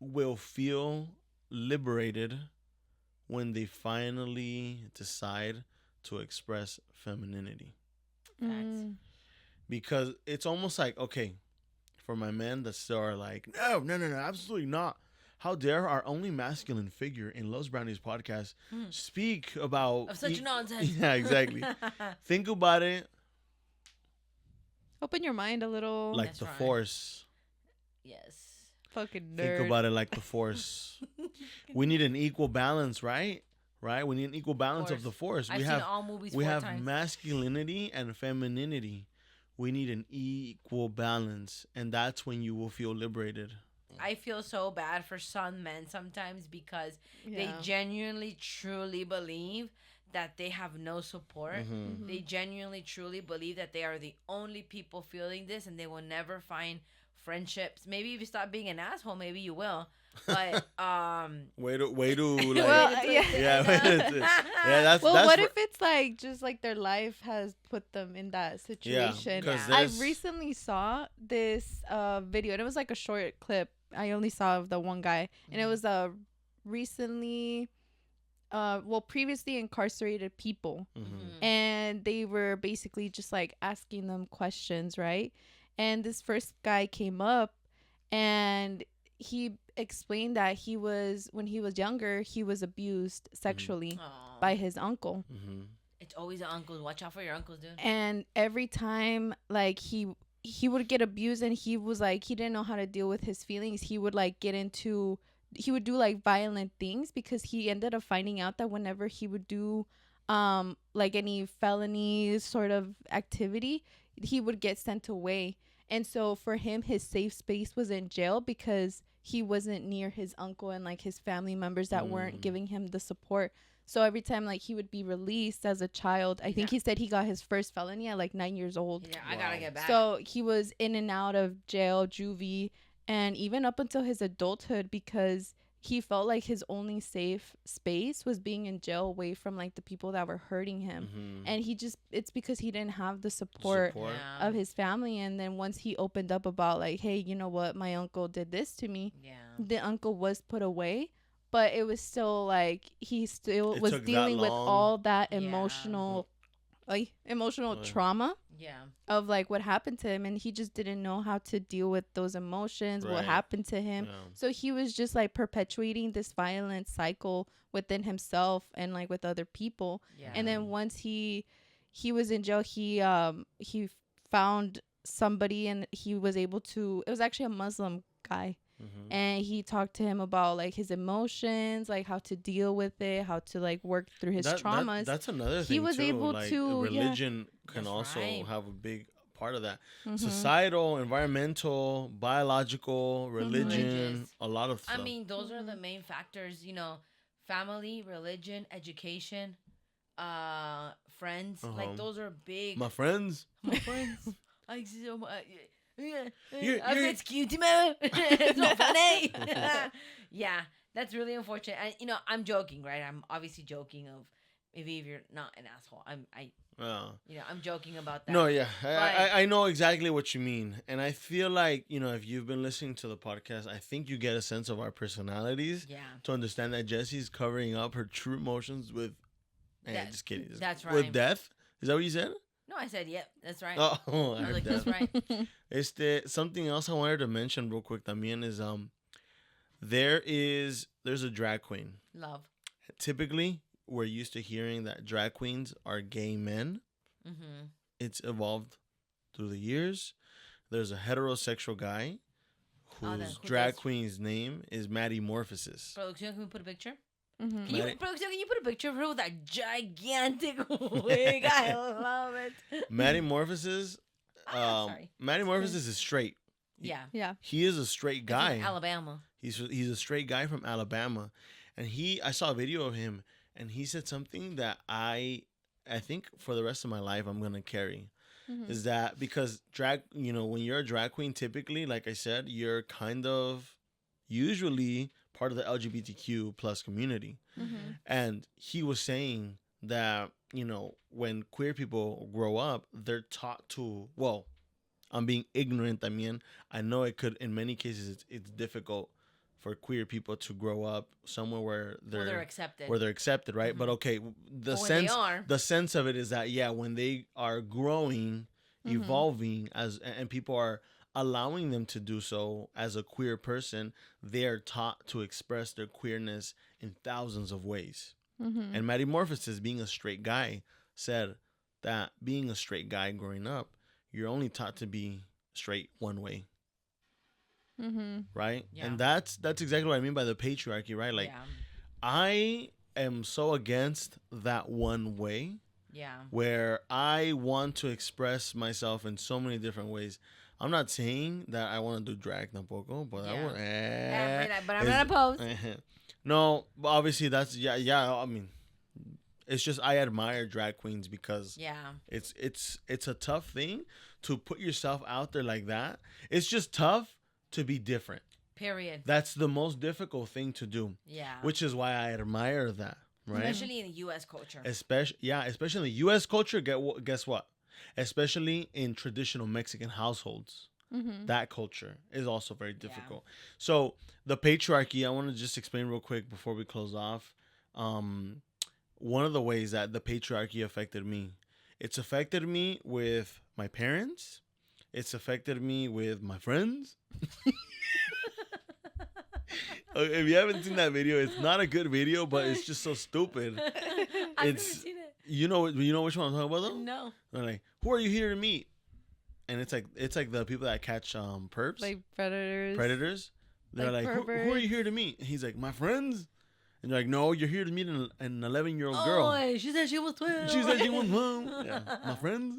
will feel liberated when they finally decide to express femininity. Facts. Mm. Because it's almost like, okay, for my men that still are like, no, absolutely not. How dare our only masculine figure in Los Brownies podcast speak about Of such nonsense. Yeah, exactly. Think about it Open your mind a little. like That's the right. Force. Yes. Fucking nerd. Think about it like the Force. We need an equal balance, right? Right? We need an equal balance of the Force. I've We seen have all movies we 4 have times. masculinity and femininity. We need an equal balance, and that's when you will feel liberated. I feel so bad for some men sometimes because they Yeah. genuinely, truly believe that they have no support. Mhm. They genuinely, truly believe that they are the only people feeling this and they will never find friendships. Maybe if you stop being an asshole, maybe you will. But, Way to like, Well, yeah. yeah, that's Well, that's what for- if it's like just like their life has put them in that situation? 'cause Yeah. I there's- recently saw this video, and it was like a short clip. I only saw of the one guy, and it was recently, previously incarcerated people, Mhm. and they were basically just like asking them questions, right? And this first guy came up, and he explained that when he was younger, he was abused sexually Aw. by his uncle. Mhm. It's always the uncles. Watch out for your uncles, dude. And every time like he would get abused, and he was like, he didn't know how to deal with his feelings. He would like he would do like violent things, because he ended up finding out that whenever he would do like any felony sort of activity, he would get sent away. And so for him, his safe space was in jail, because he wasn't near his uncle and like his family members that weren't giving him the support. So every time like he would be released as a child, I think he said he got his first felony at like 9 years old. Yeah, I gotta get back. So he was in and out of jail, juvie, and even up until his adulthood, because he felt like his only safe space was being in jail, away from like the people that were hurting him. Mhm. And it's because he didn't have the support Yeah. of his family. And then once he opened up about like, hey, you know what, my uncle did this to me, Yeah. the uncle was put away, but it was still like he still It was took that dealing with long. all that Yeah. emotional Right. trauma Yeah. of like what happened to him, and he just didn't know how to deal with those emotions, what Right. happened to him. Yeah. So he was just like perpetuating this violent cycle within himself and like with other people. Yeah. And then once he was in jail, he found somebody, and he was able to, it was actually a Muslim guy, Mhm. and he talked to him about like his emotions, like how to deal with it, how to like work through his traumas. That's another thing. He was too. able like, to, religion can That's also right. have a big part of that. Mhm. Societal, environmental, biological, religion, Religious. a lot of stuff. I mean, those are the main factors, you know, family, religion, education, friends. Uh-huh. Like those are big. my friends. My friends. I see so much. You're- It's cute, man. It's so funny. Yeah, that's really unfortunate. And you know, I'm joking, right? I'm obviously joking of maybe if you're not an asshole. I'm joking about that. No, yeah, But- I know exactly what you mean, and I feel like, you know, if you've been listening to the podcast, I think you get a sense of our personalities Yeah. to understand that Jessie's covering up her true emotions with. Just kidding. That's With right. death. Is that what you said? No, I said, yep, that's right. Oh, I I was heard like, death. that's right. Something else I wanted to mention real quick también is there's a drag queen. Love. Typically, we're used to hearing that drag queens are gay men. Mm-hmm. It's evolved through the years. There's a heterosexual guy whose who drag does- queen's name is Maddie Morphosis. Production, can we put a picture? Mhm. Can you, Maddie- production, can you put a picture of her with that gigantic wig? I love it. Maddie Morphosis. Sorry. Maddie Morphosis is straight. Yeah. Yeah. He is a straight That's in guy. Alabama. He's a straight guy from Alabama, and I saw a video of him, and he said something that I think for the rest of my life I'm gonna carry. Mm-hmm. Is that because drag, when you're a drag queen, typically, like I said, you're kind of usually part of the LGBTQ plus community. Mm-hmm. And he was saying that, when queer people grow up, they're taught to, well, I'm being ignorant. I mean, I know it could, in many cases, it's difficult for queer people to grow up somewhere where they're accepted, right? Mhm. But okay, But when they are, the sense of it is that, yeah, when they are growing, Mhm. evolving, and people are allowing them to do so as a queer person, they are taught to express their queerness in thousands of ways. Mm-hmm. And Matty Morphosis, being a straight guy, said that being a straight guy growing up, you're only taught to be straight one way, Mm-hmm. right? Yeah. And that's exactly what I mean by the patriarchy, right? Like, yeah, I am so against that one way yeah. where I want to express myself in so many different ways. I'm not saying that I want to do drag tampoco, but I Yeah. want. But I'm not opposed. No, but obviously that's yeah. I mean, it's just I admire drag queens because Yeah, it's a tough thing to put yourself out there like that. It's just tough to be different. period. That's the most difficult thing to do, Yeah, which is why I admire that, right? especially in the U.S. culture. Especially in the U.S. culture. Guess what? Especially in traditional Mexican households, Mm-hmm. that culture is also very difficult. So the patriarchy, I want to just explain real quick before we close off. One of the ways that the patriarchy affected me, it's affected me with my parents. It's affected me with my friends. If you haven't seen that video, it's not a good video, but it's just so stupid. I've never It's- seen it. You know which one I'm talking about though? No. They're like, who are you here to meet? And it's like the people that catch perps, Like predators. predators. They're like like, who are you perverts. here to meet? And he's like, my friends. And they're like, no, you're here to meet an 11-year-old girl. Oh, she said she was 12. She said she was 12. Yeah, my friends.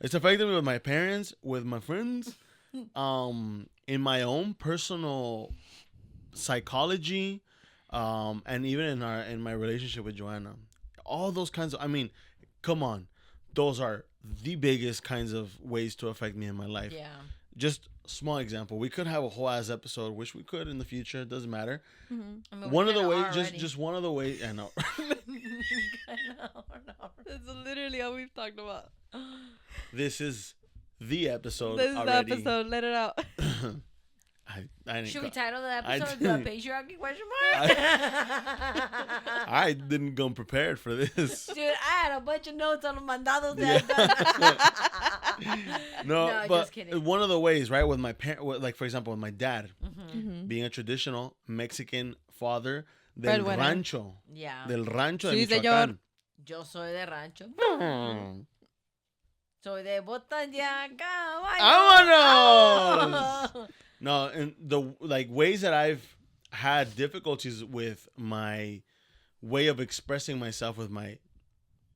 It's affected me with my parents, with my friends, in my own personal psychology, and even in my relationship with Joanna. All those kinds of, I mean, come on, those are the biggest kinds of ways to affect me in my life. Yeah. Just small example. We could have a whole ass episode. Wish we could in the future. It doesn't matter. Mm-hmm. I mean, One we of the kinda ways, are just already. just one of the ways. I know. That's literally all we've talked about. This is the episode This is already. the episode. Let it out. I didn't. Should we co- title the I episode the didn't- patriarchy question mark? I didn't come prepared for this. Dude, I had a bunch of notes on the mandados Yeah. that I've done. No, No, but just kidding. one of the ways, right, with my parent, like for example, with my dad, Mhm. Mm-hmm. being a traditional Mexican father del Breadwinner. rancho, Yeah. del rancho de Sí, Michoacán. Yo soy de rancho. Mm. Soy de botas ya caballo. ¡Vámonos! No, and the ways that I've had difficulties with my way of expressing myself with my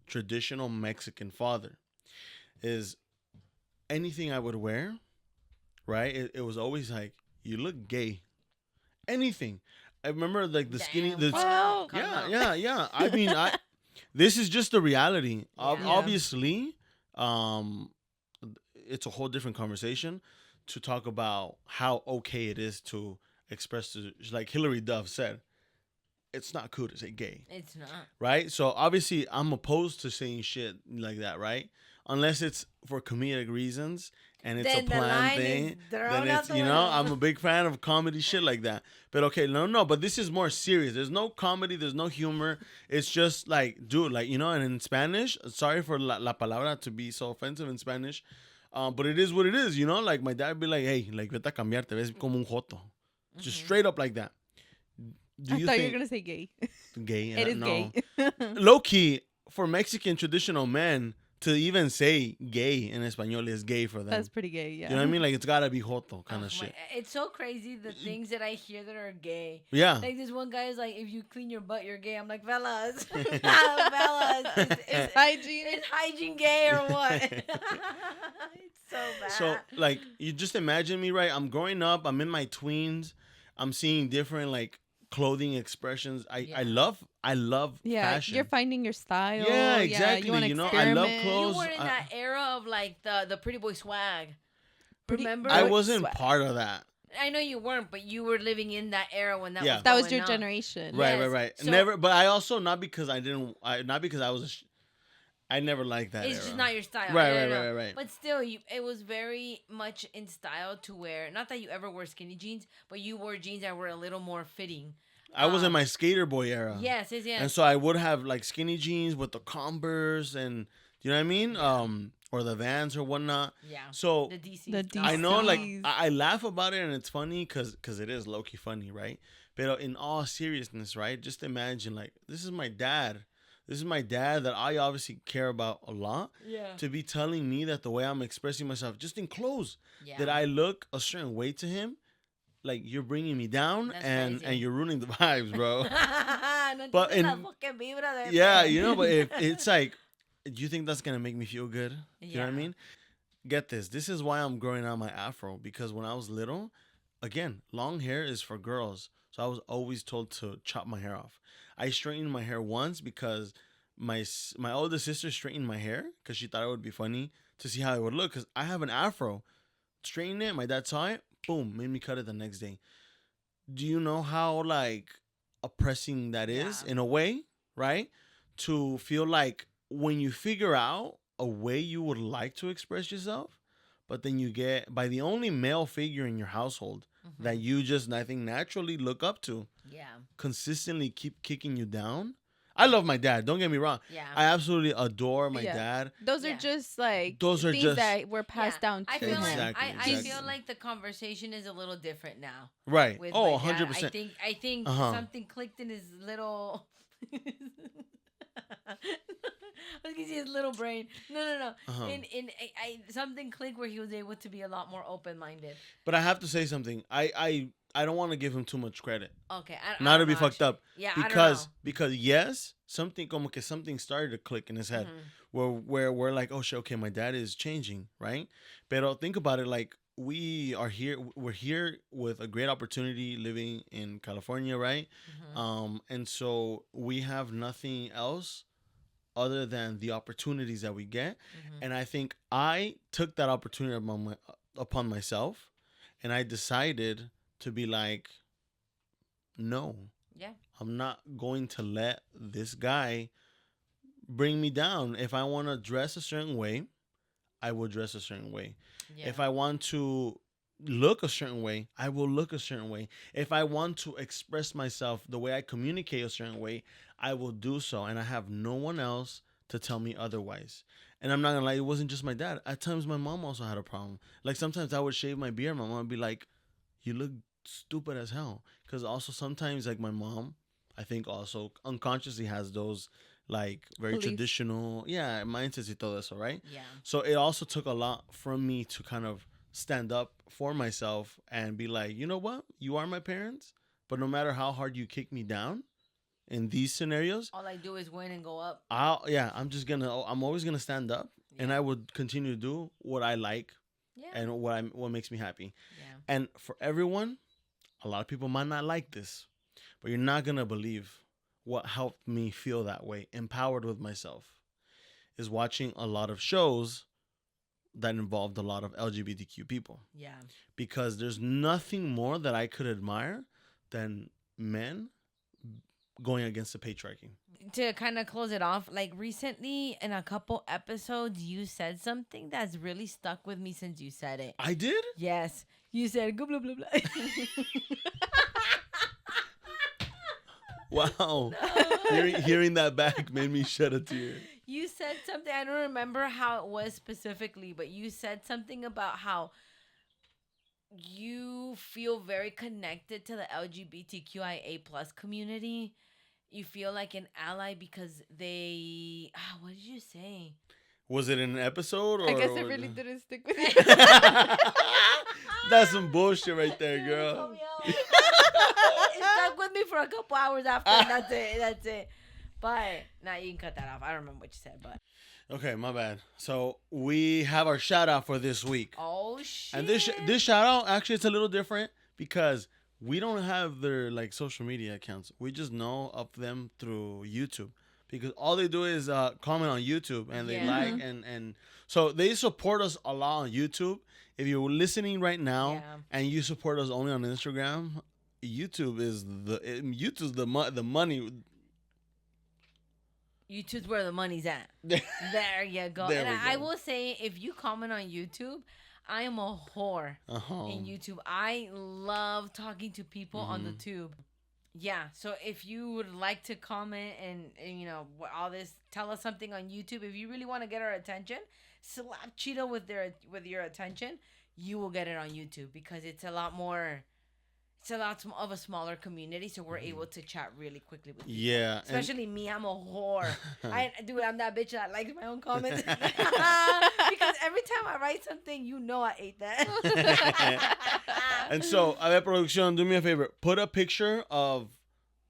traditional Mexican father is anything I would wear, right? It was always like, you look gay. Anything. I remember like the skinny, Damn. the Well, Come on. yeah. I mean, this is just the reality. Yeah. Obviously, it's a whole different conversation to talk about how okay it is to express, like Hillary Duff said, it's not cool to say gay, It's not. right? So obviously, I'm opposed to saying shit like that, right? Unless it's for comedic reasons and it's Then a the planned line thing. is thrown Then out it's, the you know, window. I'm a big fan of comedy shit like that. But okay, no, but this is more serious. There's no comedy, there's no humor. It's just like, dude, like, you know, and in Spanish, sorry for la palabra to be so offensive in Spanish, but it is what it is, you know? Like, my dad would be like, hey, like, vete a cambiar, te ves como un joto. Just straight up like that. Do I you thought you think were gonna say gay. gay? It is No. gay. Low key, for Mexican traditional men, to even say gay in Espanol is gay for them. That's pretty gay. Yeah. You know what I mean? Like, it's gotta be joto kind Oh of my- shit. It's so crazy the things that I hear that are gay. Yeah. Like this one guy is like, if you clean your butt, you're gay. I'm like, fellas, fellas, is Hygiene. is hygiene gay or what? It's so bad. So, like, you just imagine me, right? I'm growing up. I'm in my tweens. I'm seeing different, like, clothing expressions. I Yeah. I love fashion. You're finding your style. Yeah, exactly. You want to You know, I experiment. love clothes. You were in that era of like the pretty boy swag. Remember? I boy wasn't swag. part of that. I know you weren't, but you were living in that era when that Yeah. was That was going your on. generation. Right, Yes. right. So- Never, but I also not because I didn't. Not because I was. I never liked that. It's era. just not your style. Right, No, right, no, no. right, right. But still, it was very much in style to wear. Not that you ever wore skinny jeans, but you wore jeans that were a little more fitting. I was in my skater boy era. Yes. And so I would have like skinny jeans with the Converse and you know what I mean? Or the Vans or whatnot. Yeah. So The DC. The DC. I know like Jeez. I laugh about it and it's funny because it is low-key funny, right? But in all seriousness, right? Just imagine like this is my dad. This is my dad that I obviously care about a lot. Yeah. To be telling me that the way I'm expressing myself, just in clothes, Yeah. that I look a certain way to him, like you're bringing me down That's and crazy. you're ruining the vibes, bro. No But entiendes la in- fucking vibra de Yeah, pe- you know, but if it's like, do you think that's gonna make me feel good? You know what I Yeah. mean? Get this. This is why I'm growing out my afro because when I was little, again, long hair is for girls, so I was always told to chop my hair off. I straightened my hair once because my older sister straightened my hair because she thought it would be funny to see how it would look because I have an afro. Straightened it. My dad saw it. Boom, made me cut it the next day. Do you know how like oppressing that is Yeah. in a way, right? To feel like when you figure out a way you would like to express yourself, but then you get by the only male figure in your household Mhm. that you just I think naturally look up to, Yeah. consistently keep kicking you down. I love my dad. Don't get me wrong. Yeah. I absolutely adore my Yeah. dad. Those are Yeah. just like Those are things just- that were passed down to I feel him. like Exactly, I exactly. feel like the conversation is a little different now. Right. With Oh, my dad. 100%. I think Uh-huh. something clicked in his little. I was gonna say his little brain. No. Uh-huh. Something clicked where he was able to be a lot more open minded. But I have to say something. I don't want to give him too much credit. Okay, Not to don't be know, fucked actually. up. Yeah, Because yes, something como que something started to click in his head where we're like, oh shit, okay, my dad is changing, right? But think about it, like we're here with a great opportunity living in California, right? And so we have nothing else other than the opportunities that we get. And I think I took that opportunity upon myself and I decided to be like, no, Yeah. I'm not going to let this guy bring me down. If I want to dress a certain way, I will dress a certain way. Yeah. If I want to look a certain way, I will look a certain way. If I want to express myself the way I communicate a certain way, I will do so. And I have no one else to tell me otherwise. And I'm not gonna lie, it wasn't just my dad. At times my mom also had a problem. Like sometimes I would shave my beard, my mom would be like, you look stupid as hell. Because also sometimes like my mom, I think also unconsciously has those like very Beliefs. traditional mindsets y todo eso, right? Yeah. So it also took a lot from me to kind of stand up for myself and be like, you know what? You are my parents, but no matter how hard you kick me down in these scenarios, All I do is win and go up. I'm always gonna stand up and I would continue to do what I like Yeah. and what makes me happy. Yeah. And for everyone, a lot of people might not like this, but you're not gonna believe what helped me feel that way, empowered with myself, is watching a lot of shows that involved a lot of LGBTQ people. Yeah. Because there's nothing more that I could admire than men going against the patriarchy. To kind of close it off, like recently in a couple episodes, you said something that's really stuck with me since you said it. I did? Yes. You said blah, blah, blah, blah. Wow. Hearing that back made me shed a tear. You said something, I don't remember how it was specifically, but you said something about how you feel very connected to the LGBTQIA plus community. You feel like an ally because they what did you say? Was it in an episode or I guess it was really it- didn't stick with you. That's some bullshit right there, girl. It stuck with me for a couple hours after. And that's it. But now you can cut that off. I don't remember what you said, but Okay, my bad. So we have our shout out for this week. oh shit. And this shout out, actually, it's a little different because we don't have their like social media accounts. We just know of them through YouTube because all they do is comment on YouTube and they like and so they support us a lot on YouTube. If you're listening right now and you support us only on Instagram, YouTube's the money. YouTube's where the money's at. There you go. There and we go. I will say, if you comment on YouTube, I am a whore in YouTube. I love talking to people on the tube. Yeah, so if you would like to comment and you know all this, tell us something on YouTube. If you really want to get our attention, slap Cheeto with your attention. You will get it on YouTube because it's a lot more. It's a lot of a smaller community, so we're able to chat really quickly with people. Yeah, Especially me, I'm a whore. I'm that bitch that likes my own comments. Because every time I write something, you know I ate that. And so, a ver, producción, do me a favor. Put a picture of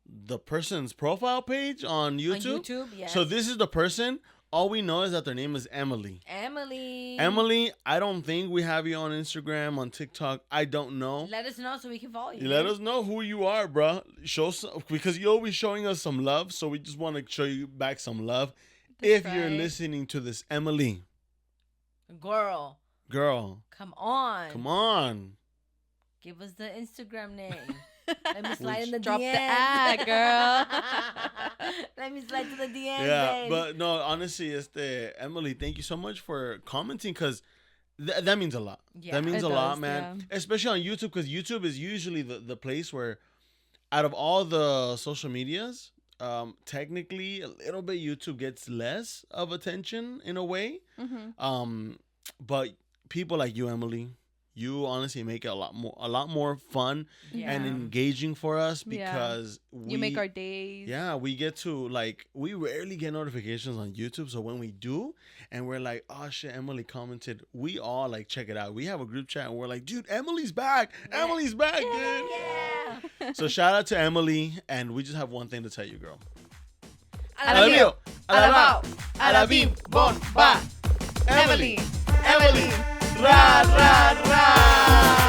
the person's profile page on YouTube. On YouTube, yes. So this is the person. All we know is that their name is Emily. Emily, I don't think we have you on Instagram, on TikTok. I don't know. let us know so we can follow you. Let us know who you are, bro. Show some, because you're always showing us some love, so we just want to show you back some love. If you're listening to this, Emily. Girl. Come on. Give us the Instagram name. Let me slide in the Drop DM. the ad, girl. Let me slide to the DM. Yeah, babe. but no, honestly, Emily, thank you so much for commenting because that means a lot. Yeah, that means it a lot, does, man. yeah. Especially on YouTube because YouTube is usually the place where, out of all the social medias, technically a little bit YouTube gets less of attention in a way. But people like you, Emily, you honestly make it a lot more fun and engaging for us because you make our days. Yeah, we get to we rarely get notifications on YouTube, so when we do, and we're like, oh shit, Emily commented, we all check it out. We have a group chat and we're like, dude, Emily's back. Emily's back, dude. Yeah. So shout out to Emily, and we just have one thing to tell you, girl. I love you. A la bim, bon, ba. Emily. Emily. Ra, ra, ra.